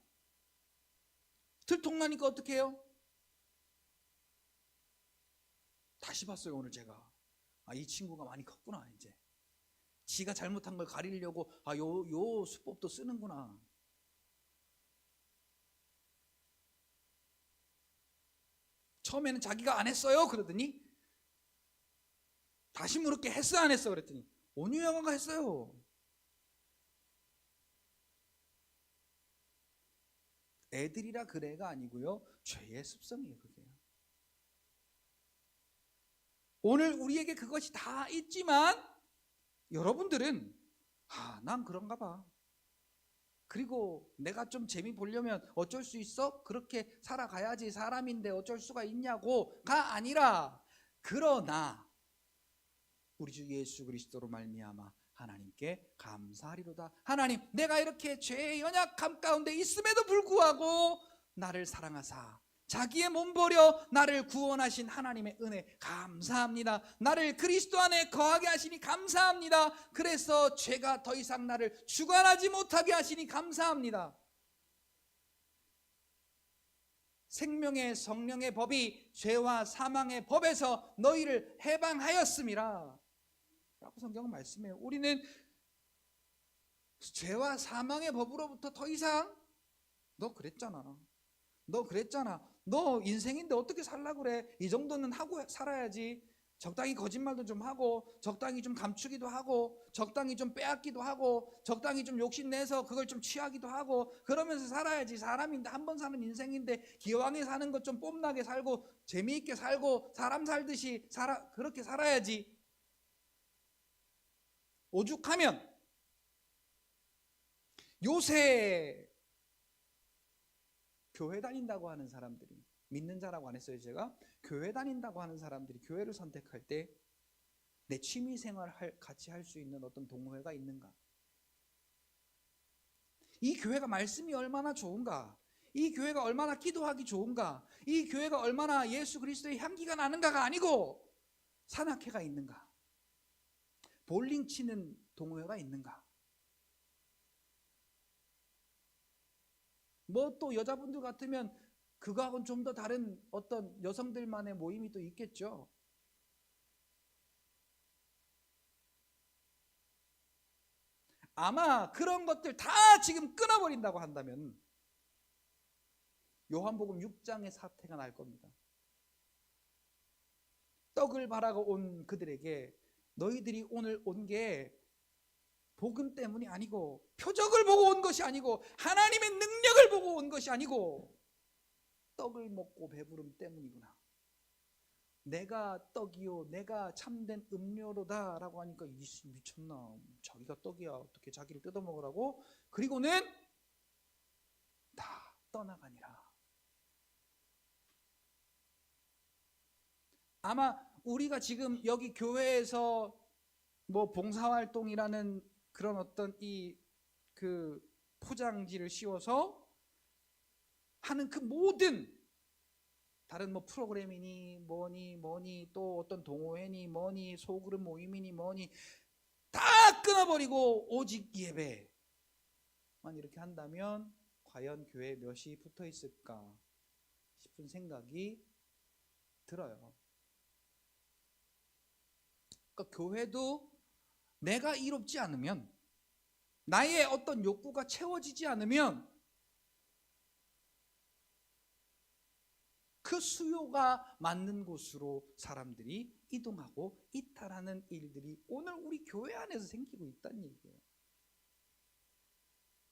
들통나니까 어떻게 해요? 다시 봤어요. 오늘 제가 이 친구가 많이 컸구나. 이제 지가 잘못한 걸 가리려고 요 수법도 쓰는구나. 처음에는 자기가 안 했어요 그러더니 다시 물을게 했어 안 했어 그랬더니 온유영화가 했어요. 애들이라 그래가 아니고요, 죄의 습성이에요. 그게 오늘 우리에게 그것이 다 있지만 여러분들은 난 그런가 봐, 그리고 내가 좀 재미 보려면 어쩔 수 있어? 그렇게 살아가야지, 사람인데 어쩔 수가 있냐고가 아니라, 그러나 우리 주 예수 그리스도로 말미암아 하나님께 감사하리로다. 하나님, 내가 이렇게 죄의 연약함 가운데 있음에도 불구하고 나를 사랑하사 자기의 몸 버려 나를 구원하신 하나님의 은혜 감사합니다. 나를 그리스도 안에 거하게 하시니 감사합니다. 그래서 죄가 더 이상 나를 주관하지 못하게 하시니 감사합니다. 생명의 성령의 법이 죄와 사망의 법에서 너희를 해방하였음이라 라고 성경은 말씀해요. 우리는 죄와 사망의 법으로부터 더 이상 너 그랬잖아, 너 인생인데 어떻게 살라고 그래, 이 정도는 하고 살아야지, 적당히 거짓말도 좀 하고 적당히 좀 감추기도 하고 적당히 좀 빼앗기도 하고 적당히 좀 욕심내서 그걸 좀 취하기도 하고 그러면서 살아야지, 사람인데 한 번 사는 인생인데 기왕에 사는 것 좀 뽐나게 살고 재미있게 살고 사람 살듯이 그렇게 살아야지. 오죽하면 요새 교회 다닌다고 하는 사람들이, 믿는 자라고 안 했어요 제가, 교회 다닌다고 하는 사람들이 교회를 선택할 때 내 취미생활 같이 할 수 있는 어떤 동호회가 있는가, 이 교회가 말씀이 얼마나 좋은가, 이 교회가 얼마나 기도하기 좋은가, 이 교회가 얼마나 예수 그리스도의 향기가 나는가가 아니고 산악회가 있는가, 볼링 치는 동호회가 있는가, 뭐 또 여자분들 같으면 그거하고는 좀 더 다른 어떤 여성들만의 모임이 또 있겠죠. 아마 그런 것들 다 지금 끊어버린다고 한다면 요한복음 6장의 사태가 날 겁니다. 떡을 바라고 온 그들에게 너희들이 오늘 온 게 복음 때문이 아니고 표적을 보고 온 것이 아니고 하나님의 능력을 보고 온 것이 아니고 떡을 먹고 배부름 때문이구나, 내가 떡이요 내가 참된 음료로다 라고 하니까 미쳤나, 자기가 떡이야 어떻게 자기를 뜯어먹으라고, 그리고는 다 떠나가니라. 아마 우리가 지금 여기 교회에서 뭐 봉사활동이라는 그런 어떤 포장지를 씌워서 하는 그 모든 다른 뭐 프로그램이니 뭐니 또 어떤 동호회니 뭐니 소그룹 모임이니 뭐니 다 끊어버리고 오직 예배만 이렇게 한다면 과연 교회에 몇이 붙어 있을까 싶은 생각이 들어요. 그러니까 교회도 내가 이롭지 않으면, 나의 어떤 욕구가 채워지지 않으면 그 수요가 맞는 곳으로 사람들이 이동하고 이탈하는 일들이 오늘 우리 교회 안에서 생기고 있다는 얘기예요.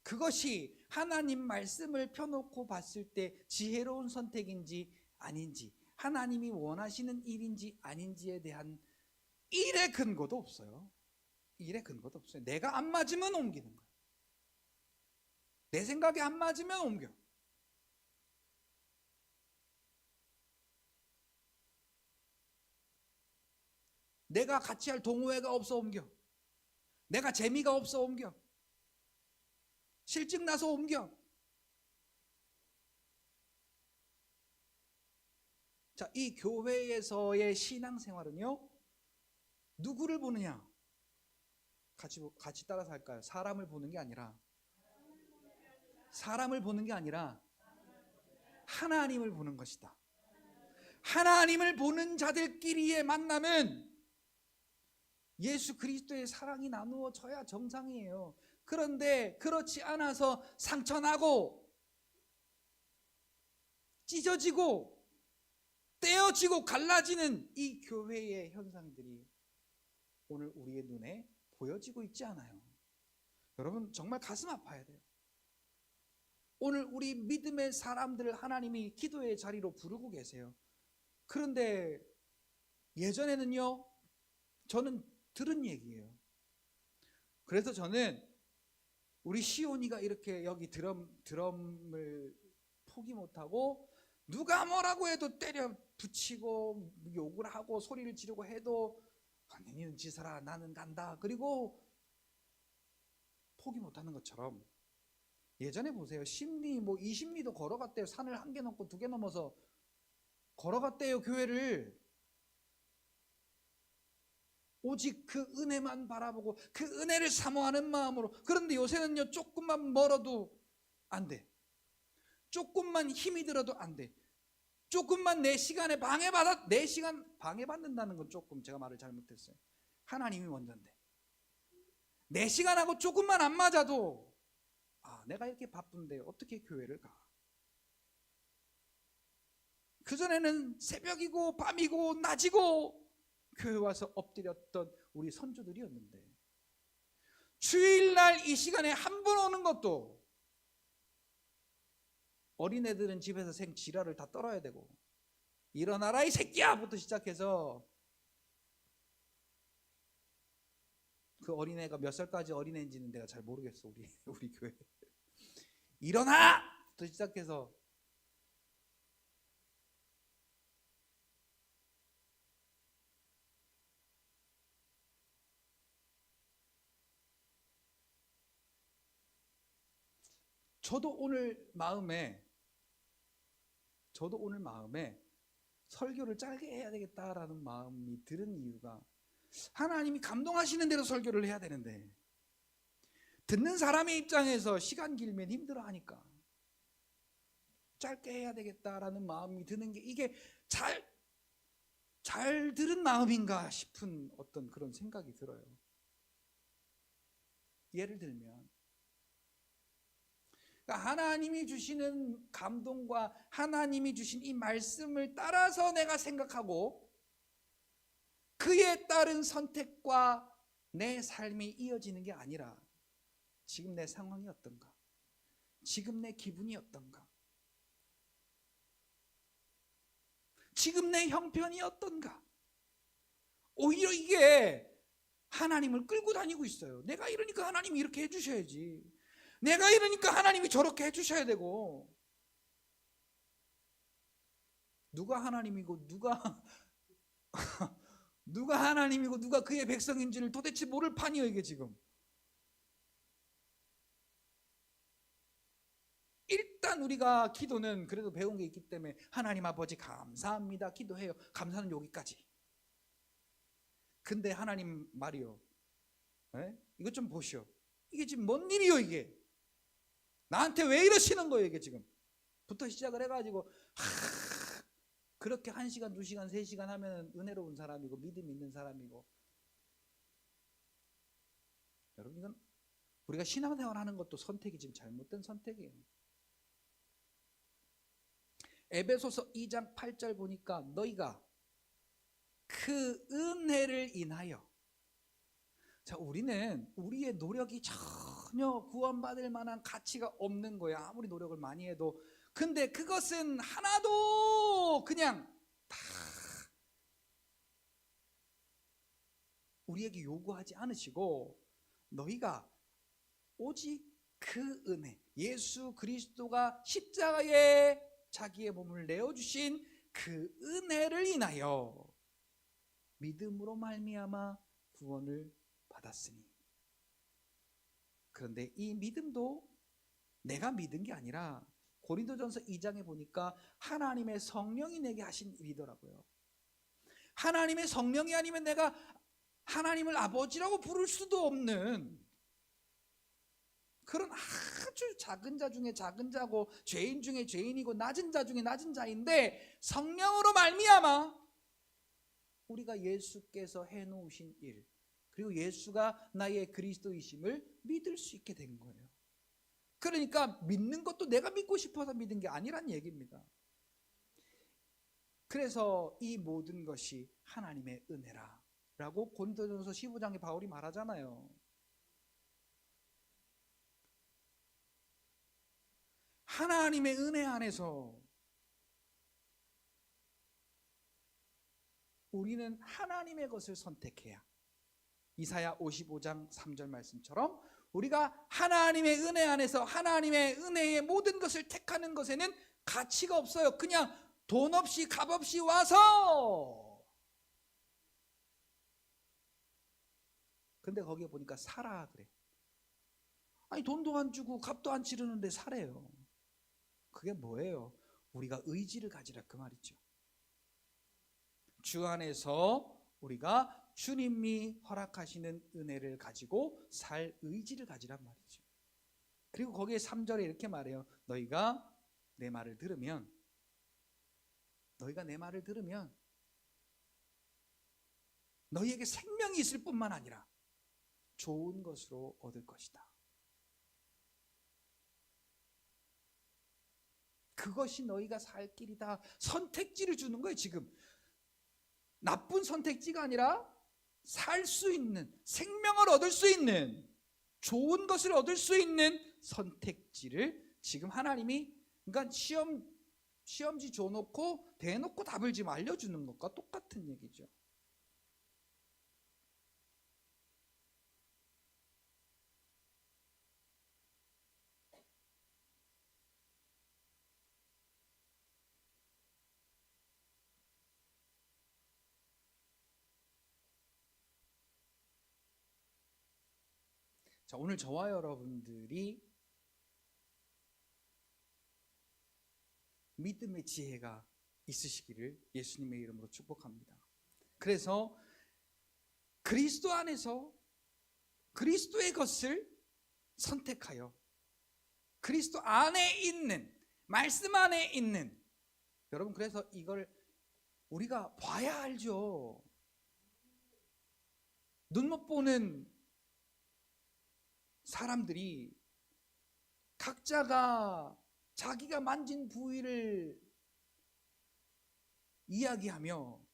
그것이 하나님 말씀을 펴놓고 봤을 때 지혜로운 선택인지 아닌지, 하나님이 원하시는 일인지 아닌지에 대한 일의 근거도 없어요. 일의 근거도 없어요. 내가 안 맞으면 옮기는 거예요. 내 생각에 안 맞으면 옮겨. 내가 같이 할 동호회가 없어 옮겨. 내가 재미가 없어 옮겨. 실증 나서 옮겨. 자, 이 교회에서의 신앙생활은요, 누구를 보느냐? 같이 따라서 할까요? 사람을 보는 게 아니라 하나님을 보는 것이다. 하나님을 보는 자들끼리의 만남은 예수 그리스도의 사랑이 나누어져야 정상이에요. 그런데 그렇지 않아서 상처나고 찢어지고 떼어지고 갈라지는 이 교회의 현상들이 오늘 우리의 눈에 보여지고 있지 않아요. 여러분 정말 가슴 아파야 돼요. 오늘 우리 믿음의 사람들을 하나님이 기도의 자리로 부르고 계세요. 그런데 예전에는요, 저는 들은 얘기예요. 그래서 저는 우리 시온이가 이렇게 여기 드럼을 포기 못하고 누가 뭐라고 해도 때려 붙이고 욕을 하고 소리를 지르고 해도 니는 지사라 나는 간다, 그리고 포기 못하는 것처럼 예전에 보세요. 10리 뭐 20리도 걸어갔대요. 산을 1개 넘고 2개 넘어서 걸어갔대요, 교회를. 오직 그 은혜만 바라보고 그 은혜를 사모하는 마음으로. 그런데 요새는요, 조금만 멀어도 안 돼. 조금만 힘이 들어도 안 돼. 조금만 내 시간에 내 시간 방해받는다는 건 조금 제가 말을 잘못했어요. 하나님이 먼저인데 내 시간하고 조금만 안 맞아도 내가 이렇게 바쁜데 어떻게 교회를 가? 그전에는 새벽이고 밤이고 낮이고 교회 와서 엎드렸던 우리 선조들이었는데, 주일날 이 시간에 한 번 오는 것도, 어린애들은 집에서 지랄을 다 떨어야 되고, 일어나라 이 새끼야 부터 시작해서, 그 어린애가 몇 살까지 어린애인지는 내가 잘 모르겠어. 우리 교회 일어나 부터 시작해서 저도 오늘 마음에 설교를 짧게 해야 되겠다라는 마음이 드는 이유가, 하나님이 감동하시는 대로 설교를 해야 되는데 듣는 사람의 입장에서 시간 길면 힘들어하니까 짧게 해야 되겠다라는 마음이 드는 게, 이게 잘 들은 마음인가 싶은 어떤 그런 생각이 들어요. 예를 들면, 그러니까 하나님이 주시는 감동과 하나님이 주신 이 말씀을 따라서 내가 생각하고 그에 따른 선택과 내 삶이 이어지는 게 아니라, 지금 내 상황이 어떤가, 지금 내 기분이 어떤가, 지금 내 형편이 어떤가, 오히려 이게 하나님을 끌고 다니고 있어요. 내가 이러니까 하나님이 이렇게 해주셔야지, 내가 이러니까 하나님이 저렇게 해주셔야 되고, 누가 하나님이고 누가 하나님이고 누가 그의 백성인지를 도대체 모를 판이에요 이게 지금. 우리가 기도는 그래도 배운 게 있기 때문에 하나님 아버지 감사합니다 기도해요. 감사는 여기까지. 근데 하나님 말이요, 이것 좀 보시오. 이게 지금 뭔 일이요 이게? 나한테 왜 이러시는 거예요 이게 지금? 부터 시작을 해가지고 그렇게 1시간 2시간 3시간 하면 은혜로운 사람이고 믿음 있는 사람이고. 여러분, 이건 우리가 신앙생활 하는 것도 선택이 지금 잘못된 선택이에요. 에베소서 2장 8절 보니까 너희가 그 은혜를 인하여. 자, 우리는 우리의 노력이 전혀 구원받을 만한 가치가 없는 거예요. 아무리 노력을 많이 해도. 근데 그것은 하나도 그냥 다 우리에게 요구하지 않으시고, 너희가 오직 그 은혜, 예수 그리스도가 십자가에 자기의 몸을 내어주신 그 은혜를 인하여 믿음으로 말미암아 구원을 받았으니. 그런데 이 믿음도 내가 믿은 게 아니라 고린도전서 2장에 보니까 하나님의 성령이 내게 하신 일이더라고요. 하나님의 성령이 아니면 내가 하나님을 아버지라고 부를 수도 없는 그런 아주 작은 자 중에 작은 자고 죄인 중에 죄인이고 낮은 자 중에 낮은 자인데, 성령으로 말미암아 우리가 예수께서 해놓으신 일, 그리고 예수가 나의 그리스도이심을 믿을 수 있게 된 거예요. 그러니까 믿는 것도 내가 믿고 싶어서 믿은 게 아니란 얘기입니다. 그래서 이 모든 것이 하나님의 은혜라 라고 고린도전서 15장에 바울이 말하잖아요. 하나님의 은혜 안에서 우리는 하나님의 것을 선택해야, 이사야 55장 3절 말씀처럼 우리가 하나님의 은혜 안에서 하나님의 은혜의 모든 것을 택하는 것에는 가치가 없어요. 그냥 돈 없이 값 없이 와서, 근데 거기에 보니까 사라 그래. 아니 돈도 안 주고 값도 안 치르는데 사래요. 그게 뭐예요? 우리가 의지를 가지라 그 말이죠. 주 안에서 우리가 주님이 허락하시는 은혜를 가지고 살 의지를 가지란 말이죠. 그리고 거기에 3절에 이렇게 말해요. 너희가 내 말을 들으면 너희에게 생명이 있을 뿐만 아니라 좋은 것으로 얻을 것이다. 그것이 너희가 살 길이다. 선택지를 주는 거예요. 지금 나쁜 선택지가 아니라 살 수 있는, 생명을 얻을 수 있는, 좋은 것을 얻을 수 있는 선택지를 지금 하나님이, 그러니까 시험지 줘놓고 대놓고 답을 지금 알려주는 것과 똑같은 얘기죠. 자, 오늘 저와 여러분들이 믿음의 지혜가 있으시기를 예수님의 이름으로 축복합니다. 그래서 그리스도 안에서 그리스도의 것을 선택하여 그리스도 안에 있는, 말씀 안에 있는, 여러분 그래서 이걸 우리가 봐야 알죠. 눈 못 보는 사람들이 각자가 자기가 만진 부위를 이야기하며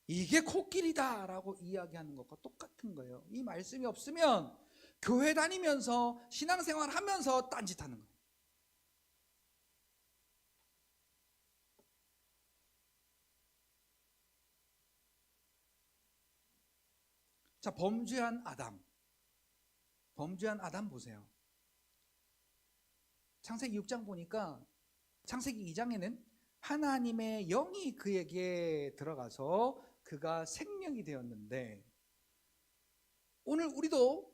이게 코끼리다 라고 이야기하는 것과 똑같은 거예요. 이 말씀이 없으면 교회 다니면서 신앙생활 하면서 딴짓하는 거예요. 자, 범죄한 아담 보세요. 창세기 6장 보니까 창세기 2장에는 하나님의 영이 그에게 들어가서 그가 생명이 되었는데, 오늘 우리도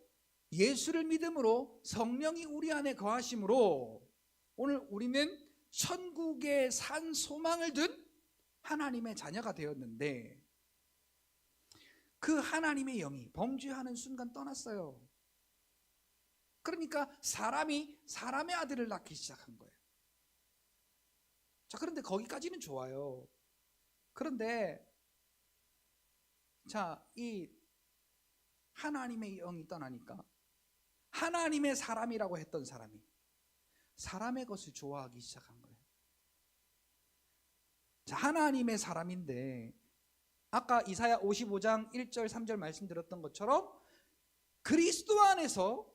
예수를 믿음으로 성령이 우리 안에 거하심으로 오늘 우리는 천국에 산 소망을 둔 하나님의 자녀가 되었는데 그 하나님의 영이 범죄하는 순간 떠났어요. 그러니까 사람이 사람의 아들을 낳기 시작한 거예요. 자, 그런데 거기까지는 좋아요. 그런데 자, 이 하나님의 영이 떠나니까 하나님의 사람이라고 했던 사람이 사람의 것을 좋아하기 시작한 거예요. 자, 하나님의 사람인데 아까 이사야 55장 1절 3절 말씀드렸던 것처럼 그리스도 안에서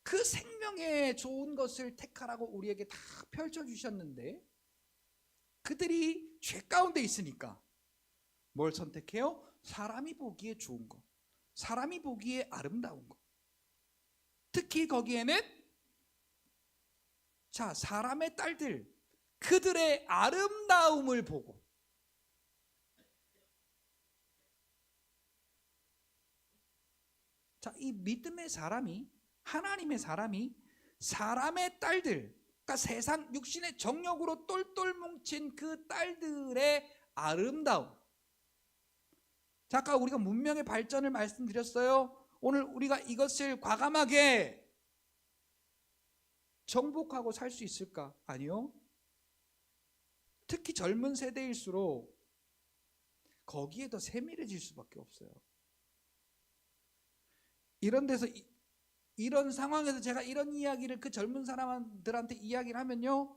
그 생명의 좋은 것을 택하라고 우리에게 다 펼쳐주셨는데 그들이 죄 가운데 있으니까 뭘 선택해요? 사람이 보기에 좋은 것, 사람이 보기에 아름다운 것. 특히 거기에는 자, 사람의 딸들, 그들의 아름다움을 보고 자, 이 믿음의 사람이 하나님의 사람이 사람의 딸들, 그러니까 세상 육신의 정욕으로 똘똘 뭉친 그 딸들의 아름다움. 자, 아까 우리가 문명의 발전을 말씀드렸어요. 오늘 우리가 이것을 과감하게 정복하고 살 수 있을까? 아니요. 특히 젊은 세대일수록 거기에 더 세밀해질 수밖에 없어요. 이런 데서 이런 상황에서 제가 이런 이야기를 그 젊은 사람들한테 이야기를 하면요,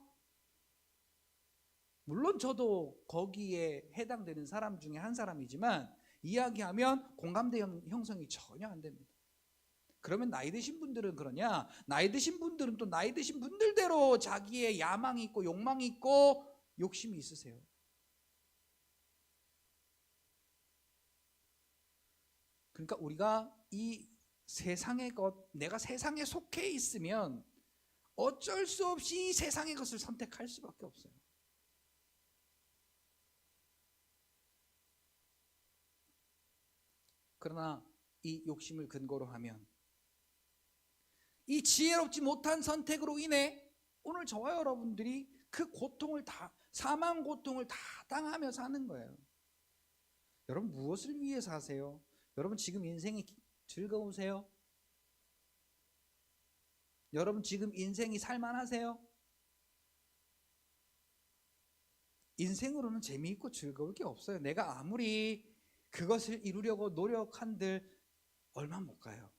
물론 저도 거기에 해당되는 사람 중에 한 사람이지만 이야기하면 공감대 형성이 전혀 안 됩니다. 그러면 나이 드신 분들은 그러냐? 나이 드신 분들은 또 나이 드신 분들대로 자기의 야망이 있고 욕망이 있고 욕심이 있으세요. 그러니까 우리가 이 세상의 것, 내가 세상에 속해 있으면 어쩔 수 없이 이 세상의 것을 선택할 수밖에 없어요. 그러나 이 욕심을 근거로 하면 이 지혜롭지 못한 선택으로 인해 오늘 저와 여러분들이 그 고통을 다, 사망 고통을 다 당하며 사는 거예요. 여러분 무엇을 위해 사세요? 여러분 지금 인생이 즐거우세요? 여러분 지금 인생이 살만하세요? 인생으로는 재미있고 즐거울 게 없어요. 내가 아무리 그것을 이루려고 노력한들 얼마 못 가요.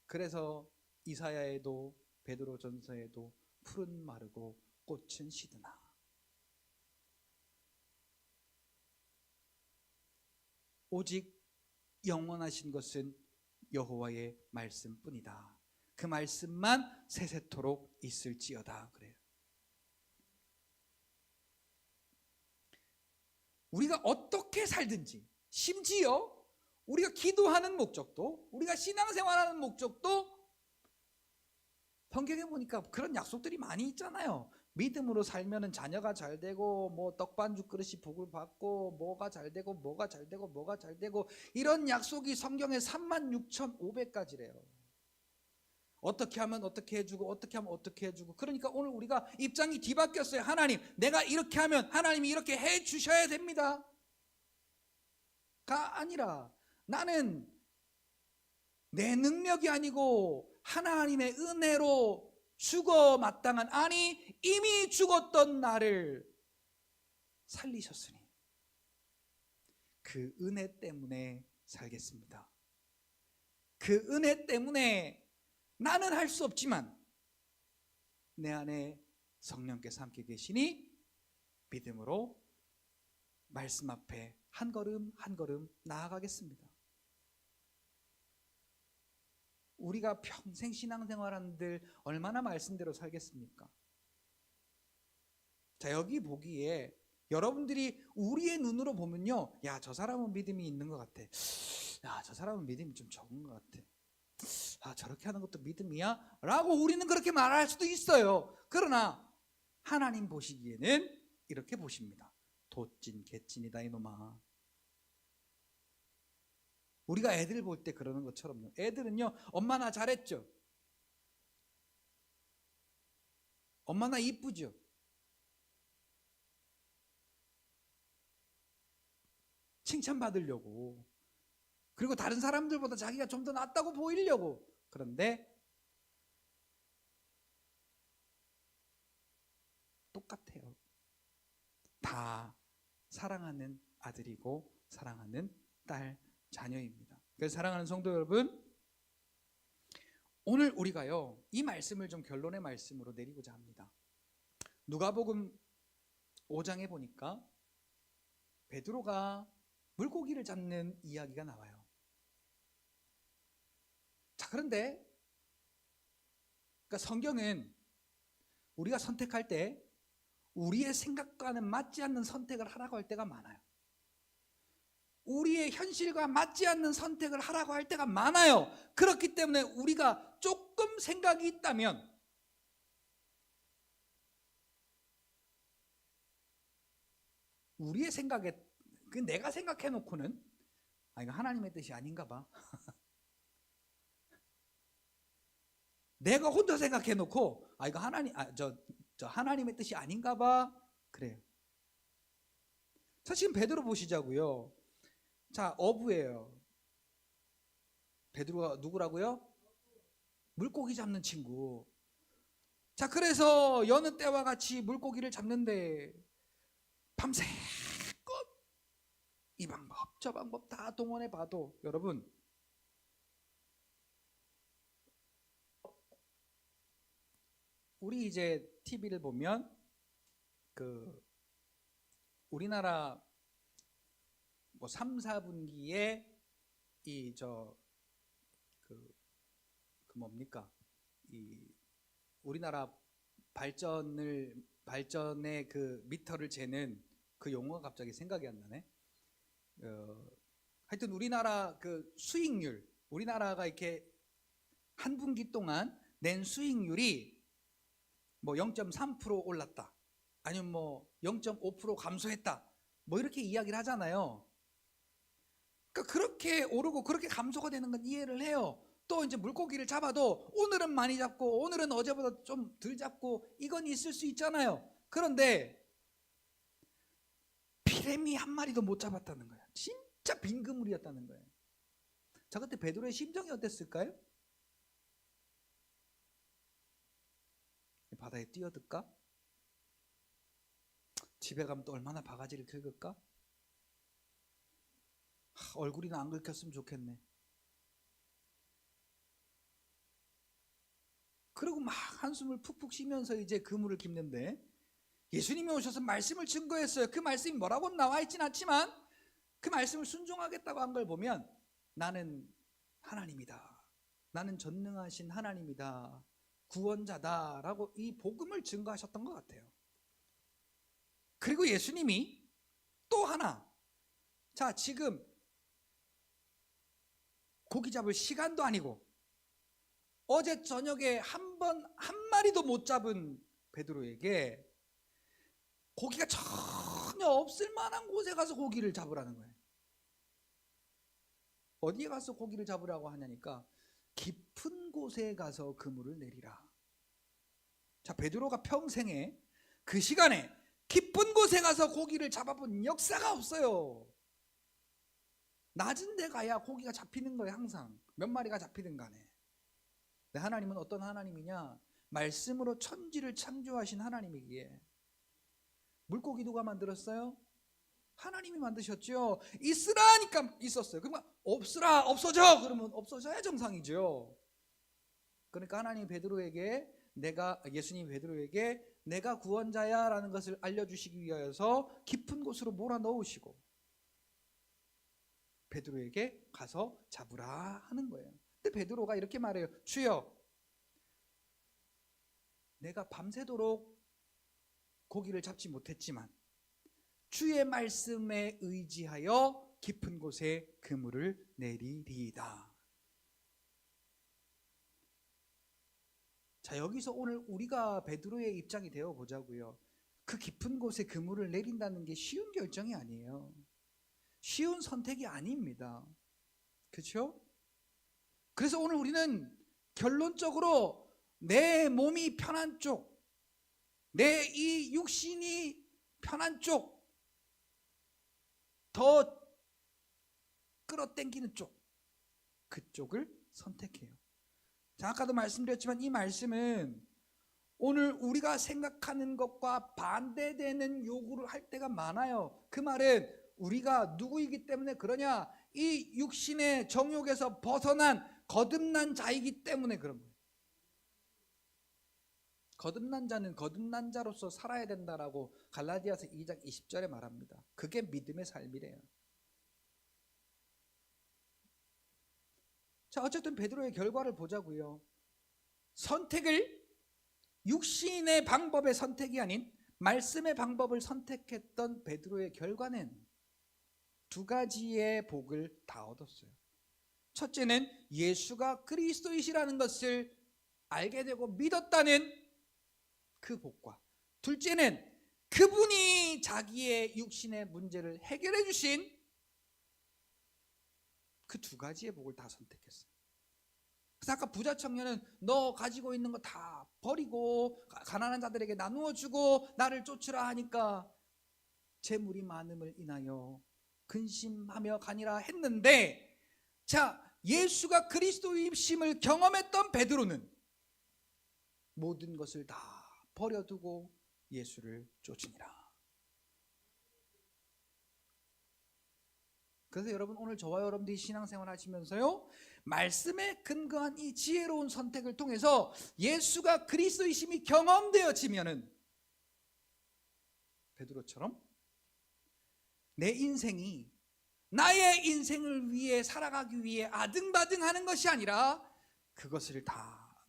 그래서 이사야에도 베드로전서에도 풀은 마르고 꽃은 시드나 오직 영원하신 것은 여호와의 말씀뿐이다. 그 말씀만 세세토록 있을지어다. 그래요. 우리가 어떻게 살든지, 심지어 우리가 기도하는 목적도, 우리가 신앙생활하는 목적도 성경에 보니까 그런 약속들이 많이 있잖아요. 믿음으로 살면은 자녀가 잘 되고, 뭐 떡반죽 그릇이 복을 받고, 뭐가 잘 되고, 뭐가 잘 되고, 뭐가 잘 되고, 이런 약속이 성경에 36,500가지래요. 어떻게 하면 어떻게 해주고, 어떻게 하면 어떻게 해주고. 그러니까 오늘 우리가 입장이 뒤바뀌었어요. 하나님, 내가 이렇게 하면 하나님이 이렇게 해주셔야 됩니다. 가 아니라 나는 내 능력이 아니고 하나님의 은혜로 죽어 마땅한, 아니 이미 죽었던 나를 살리셨으니 그 은혜 때문에 살겠습니다. 그 은혜 때문에 나는 할 수 없지만 내 안에 성령께서 함께 계시니 믿음으로 말씀 앞에 한 걸음 한 걸음 나아가겠습니다. 우리가 평생 신앙생활하는들 얼마나 말씀대로 살겠습니까? 자, 여기 보기에 여러분들이 우리의 눈으로 보면요, 야, 저 사람은 믿음이 있는 것 같아. 야, 저 사람은 믿음이 좀 적은 것 같아. 아, 저렇게 하는 것도 믿음이야? 라고 우리는 그렇게 말할 수도 있어요. 그러나 하나님 보시기에는 이렇게 보십니다. 도찐 개찐이다 이놈아. 우리가 애들 볼 때 그러는 것처럼요. 애들은요, 엄마 나 잘했죠? 엄마 나 이쁘죠? 칭찬받으려고. 그리고 다른 사람들보다 자기가 좀 더 낫다고 보이려고. 그런데 똑같아요. 다 사랑하는 아들이고 사랑하는 딸, 자녀입니다. 그래서 사랑하는 성도 여러분, 오늘 우리가요 이 말씀을 좀 결론의 말씀으로 내리고자 합니다. 누가복음 5장에 보니까 베드로가 물고기를 잡는 이야기가 나와요. 자, 그런데 그러니까 성경은 우리가 선택할 때 우리의 생각과는 맞지 않는 선택을 하라고 할 때가 많아요. 우리의 현실과 맞지 않는 선택을 하라고 할 때가 많아요. 그렇기 때문에 우리가 조금 생각이 있다면 우리의 생각에 내가 생각해 놓고는 이거 하나님의 뜻이 아닌가 봐. 내가 혼자 생각해 놓고 이거 하나님의 뜻이 아닌가 봐. 그래요. 자, 지금 베드로 보시자고요. 자, 어부예요. 베드로가 누구라고요? 물고기 잡는 친구. 자, 그래서 여느 때와 같이 물고기를 잡는데 밤새껏 이 방법 저 방법 다 동원해 봐도 여러분 우리 이제 TV를 보면 우리나라 3, 4분기에 뭡니까? 우리나라 발전의 그 미터를 재는 그 용어가 갑자기 생각이 안 나네. 하여튼 우리나라 그 수익률, 우리나라가 이렇게 한 분기 동안 낸 수익률이 0.3% 올랐다. 아니면 0.5% 감소했다. 이렇게 이야기를 하잖아요. 그러니까 그렇게 오르고 그렇게 감소가 되는 건 이해를 해요. 또 이제 물고기를 잡아도 오늘은 많이 잡고 오늘은 어제보다 좀 덜 잡고 이건 있을 수 있잖아요. 그런데 피레미 한 마리도 못 잡았다는 거야. 진짜 빈그물이었다는 거예요. 자, 그때 베드로의 심정이 어땠을까요? 바다에 뛰어들까? 집에 가면 또 얼마나 바가지를 긁을까? 얼굴이나 안 긁혔으면 좋겠네. 그리고 막 한숨을 푹푹 쉬면서 이제 그물을 깁는데 예수님이 오셔서 말씀을 증거했어요. 그 말씀이 뭐라고 나와 있진 않지만 그 말씀을 순종하겠다고 한 걸 보면 나는 하나님이다. 나는 전능하신 하나님이다. 구원자다라고 이 복음을 증거하셨던 것 같아요. 그리고 예수님이 또 하나, 자, 지금 고기 잡을 시간도 아니고 어제 저녁에 한 마리도 못 잡은 베드로에게 고기가 전혀 없을 만한 곳에 가서 고기를 잡으라는 거예요. 어디에 가서 고기를 잡으라고 하냐니까 깊은 곳에 가서 그물을 내리라. 자, 베드로가 평생에 그 시간에 깊은 곳에 가서 고기를 잡아본 역사가 없어요. 낮은 데 가야 고기가 잡히는 거예요. 항상 몇 마리가 잡히든 간에. 하나님은 어떤 하나님이냐? 말씀으로 천지를 창조하신 하나님이기에 물고기 누가 만들었어요? 하나님이 만드셨죠. 있으라니까 있었어요. 그러면 없으라 없어져 그러면 없어져야 정상이죠. 그러니까 하나님 예수님 베드로에게 내가 구원자야 라는 것을 알려주시기 위하여서 깊은 곳으로 몰아넣으시고 베드로에게 가서 잡으라 하는 거예요. 근데 베드로가 이렇게 말해요. 주여, 내가 밤새도록 고기를 잡지 못했지만 주의 말씀에 의지하여 깊은 곳에 그물을 내리리이다. 자, 여기서 오늘 우리가 베드로의 입장이 되어 보자고요. 그 깊은 곳에 그물을 내린다는 게 쉬운 결정이 아니에요. 쉬운 선택이 아닙니다. 그렇죠? 그래서 오늘 우리는 결론적으로 내 몸이 편한 쪽, 내 이 육신이 편한 쪽, 더 끌어당기는 쪽, 그쪽을 선택해요. 자, 아까도 말씀드렸지만 이 말씀은 오늘 우리가 생각하는 것과 반대되는 요구를 할 때가 많아요. 그 말은 우리가 누구이기 때문에 그러냐? 이 육신의 정욕에서 벗어난 거듭난 자이기 때문에 그런 거예요. 거듭난 자는 거듭난 자로서 살아야 된다라고 갈라디아서 2장 20절에 말합니다. 그게 믿음의 삶이래요. 자, 어쨌든 베드로의 결과를 보자고요. 선택을 육신의 방법의 선택이 아닌 말씀의 방법을 선택했던 베드로의 결과는 두 가지의 복을 다 얻었어요. 첫째는 예수가 그리스도이시라는 것을 알게 되고 믿었다는 그 복과, 둘째는 그분이 자기의 육신의 문제를 해결해 주신 그 두 가지의 복을 다 선택했어요. 그래서 아까 부자 청년은 너 가지고 있는 거 다 버리고 가난한 자들에게 나누어 주고 나를 쫓으라 하니까 재물이 많음을 인하여 근심하며 가니라 했는데, 자, 예수가 그리스도이심을 경험했던 베드로는 모든 것을 다 버려두고 예수를 쫓으니라. 그래서 여러분, 오늘 저와 여러분들이 신앙생활 하시면서요, 말씀에 근거한 이 지혜로운 선택을 통해서 예수가 그리스도이심이 경험되어지면은 베드로처럼 내 인생이 나의 인생을 위해 살아가기 위해 아등바등하는 것이 아니라 그것을 다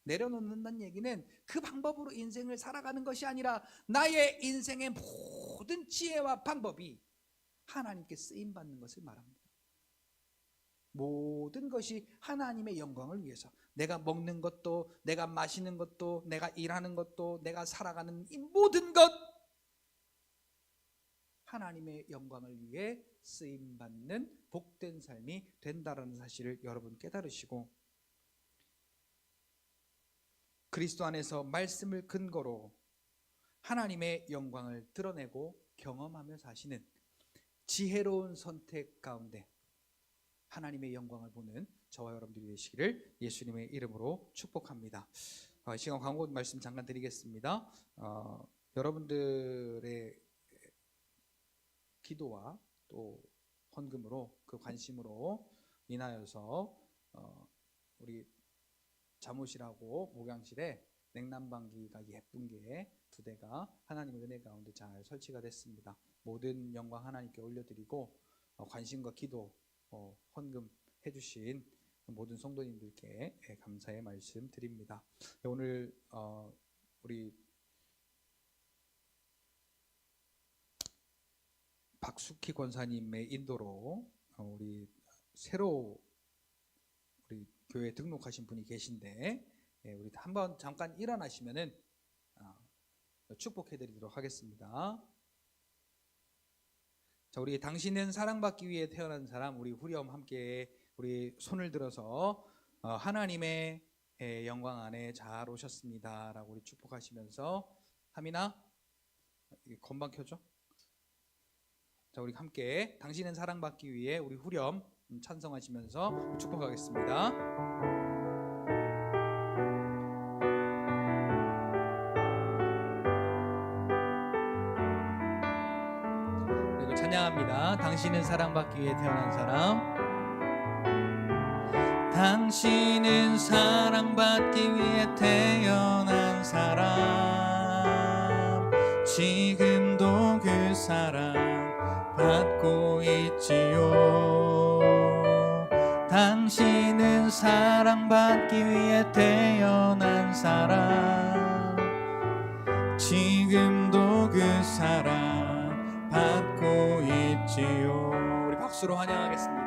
내려놓는다는 얘기는 그 방법으로 인생을 살아가는 것이 아니라 나의 인생의 모든 지혜와 방법이 하나님께 쓰임받는 것을 말합니다. 모든 것이 하나님의 영광을 위해서, 내가 먹는 것도, 내가 마시는 것도, 내가 일하는 것도, 내가 살아가는 이 모든 것, 하나님의 영광을 위해 쓰임받는 복된 삶이 된다라는 사실을 여러분 깨달으시고, 그리스도 안에서 말씀을 근거로 하나님의 영광을 드러내고 경험하며 사시는 지혜로운 선택 가운데 하나님의 영광을 보는 저와 여러분들이 되시기를 예수님의 이름으로 축복합니다. 이 시간 광고 말씀 잠깐 드리겠습니다. 여러분들의 기도와 또 헌금으로, 그 관심으로 인하여서 우리 잠옷이라고 목양실에 냉난방기가 예쁜 게 2대가 하나님의 은혜 가운데 잘 설치가 됐습니다. 모든 영광 하나님께 올려드리고 관심과 기도, 헌금 해주신 모든 성도님들께 감사의 말씀 드립니다. 오늘 우리 박숙희 권사님의 인도로 우리 새로 우리 교회에 등록하신 분이 계신데, 우리 한번 잠깐 일어나시면은 축복해드리도록 하겠습니다. 자, 우리 당신은 사랑받기 위해 태어난 사람, 우리 후렴 함께 우리 손을 들어서 하나님의 영광 안에 잘 오셨습니다 라고 우리 축복하시면서, 하민아 건반 켜줘. 자, 우리 함께 당신은 사랑받기 위해 우리 후렴 찬성하시면서 축복하겠습니다. 그리고 찬양합니다. 당신은 사랑받기 위해 태어난 사람. 당신은 사랑받기 위해 태어난 사람, 지금도 그 사랑 받고 있지요. 당신은 사랑받기 위해 태어난 사람, 지금도 그 사랑 받고 있지요. 우리 박수로 환영하겠습니다.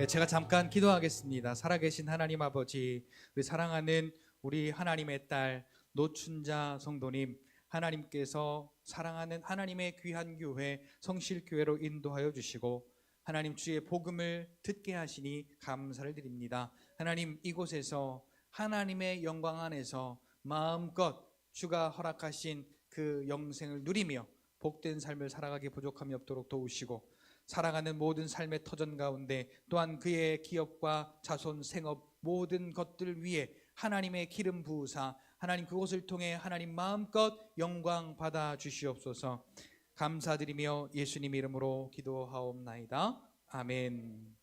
제가 잠깐 기도하겠습니다. 살아계신 하나님 아버지, 우리 사랑하는 우리 하나님의 딸 노춘자 성도님, 하나님께서 사랑하는 하나님의 귀한 교회 성실교회로 인도하여 주시고 하나님 주의 복음을 듣게 하시니 감사를 드립니다. 하나님, 이곳에서 하나님의 영광 안에서 마음껏 주가 허락하신 그 영생을 누리며 복된 삶을 살아가기 부족함이 없도록 도우시고, 살아가는 모든 삶의 터전 가운데 또한 그의 기업과 자손 생업 모든 것들 위에 하나님의 기름 부으사 하나님 그곳을 통해 하나님 마음껏 영광 받아 주시옵소서. 감사드리며 예수님 이름으로 기도하옵나이다. 아멘.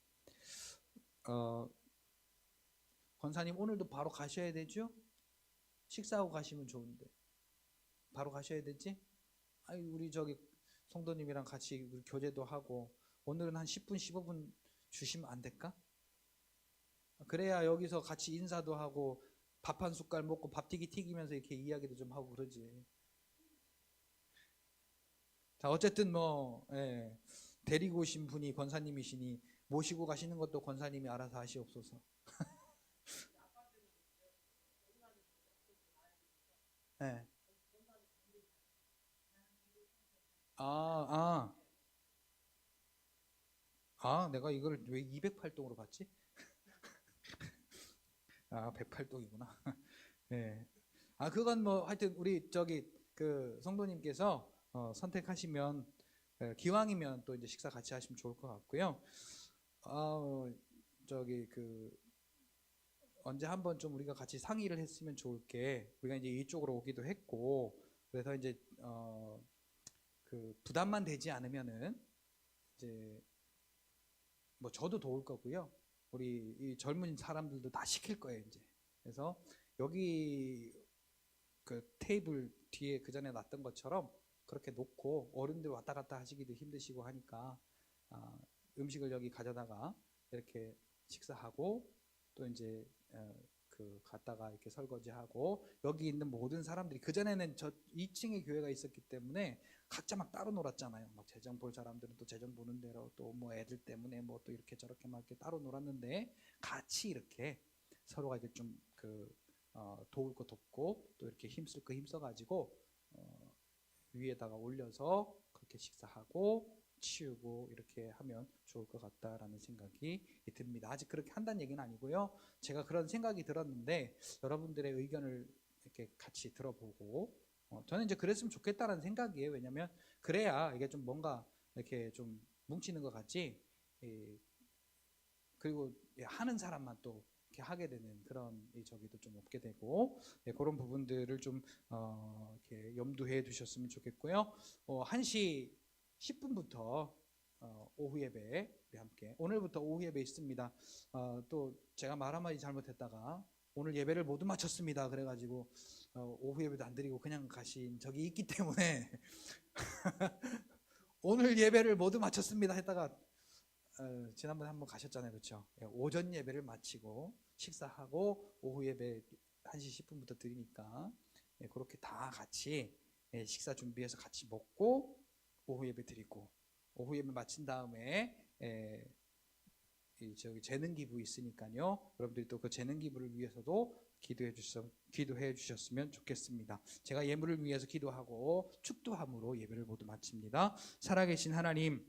권사님 오늘도 바로 가셔야 되죠? 식사하고 가시면 좋은데 바로 가셔야 되지? 아니 우리 저기 성도님이랑 같이 우리 교제도 하고 오늘은 한 10분 15분 주시면 안 될까? 그래야 여기서 같이 인사도 하고 밥 한 숟갈 먹고 밥튀기 튀기면서 이렇게 이야기도 좀 하고 그러지. 자 어쨌든 데리고 오신 분이 권사님이시니 모시고 가시는 것도 권사님이 알아서 하시옵소서. 네. 내가 이걸 왜 208동으로 봤지? 108동이구나. 네. 그건 뭐 하여튼 우리 저기 그 성도님께서 선택하시면 기왕이면 또 이제 식사 같이 하시면 좋을 것 같고요. 저기 그 언제 한번 좀 우리가 같이 상의를 했으면 좋을 게, 우리가 이제 이쪽으로 오기도 했고 그래서 이제 그 부담만 되지 않으면은 이제 뭐 저도 도울 거고요. 우리 이 젊은 사람들도 다 시킬 거예요 이제. 그래서 여기 그 테이블 뒤에 그 전에 놨던 것처럼 그렇게 놓고 어른들 왔다 갔다 하시기도 힘드시고 하니까 음식을 여기 가져다가 이렇게 식사하고 또 이제 그 갔다가 이렇게 설거지하고, 여기 있는 모든 사람들이 그전에는 저 2층에 교회가 있었기 때문에 각자 막 따로 놀았잖아요. 막 재정 볼 사람들은 또 재정 보는 대로 또 뭐 애들 때문에 뭐 또 이렇게 저렇게 막 이렇게 따로 놀았는데, 같이 이렇게 서로가 이렇게 좀 도울 거 돕고 또 이렇게 힘쓸 거 힘써가지고 위에다가 올려서 그렇게 식사하고 치우고 이렇게 하면 좋을 것 같다라는 생각이 듭니다. 아직 그렇게 한다는 얘기는 아니고요. 제가 그런 생각이 들었는데 여러분들의 의견을 이렇게 같이 들어보고 저는 이제 그랬으면 좋겠다라는 생각이에요. 왜냐하면 그래야 이게 좀 뭔가 이렇게 좀 뭉치는 것 같지. 그리고 하는 사람만 또 이렇게 하게 되는 그런 저기도 좀 없게 되고, 그런 부분들을 좀 이렇게 염두해 두셨으면 좋겠고요. 1시 10분부터 오후 예배 우리 함께, 오늘부터 오후 예배 있습니다. 또 제가 말 한마디 잘못했다가 오늘 예배를 모두 마쳤습니다 그래가지고 오후 예배도 안 드리고 그냥 가신 적이 있기 때문에 오늘 예배를 모두 마쳤습니다 했다가 지난번에 한번 가셨잖아요, 그렇죠? 오전 예배를 마치고 식사하고 오후 예배 1시 10분부터 드리니까 그렇게 다 같이 식사 준비해서 같이 먹고 오후 예배 드리고, 오후 예배 마친 다음에 저기 재능 기부 있으니까요. 여러분들이 또 그 재능 기부를 위해서도 기도해 주셨으면 좋겠습니다. 제가 예물을 위해서 기도하고 축도함으로 예배를 모두 마칩니다. 살아계신 하나님,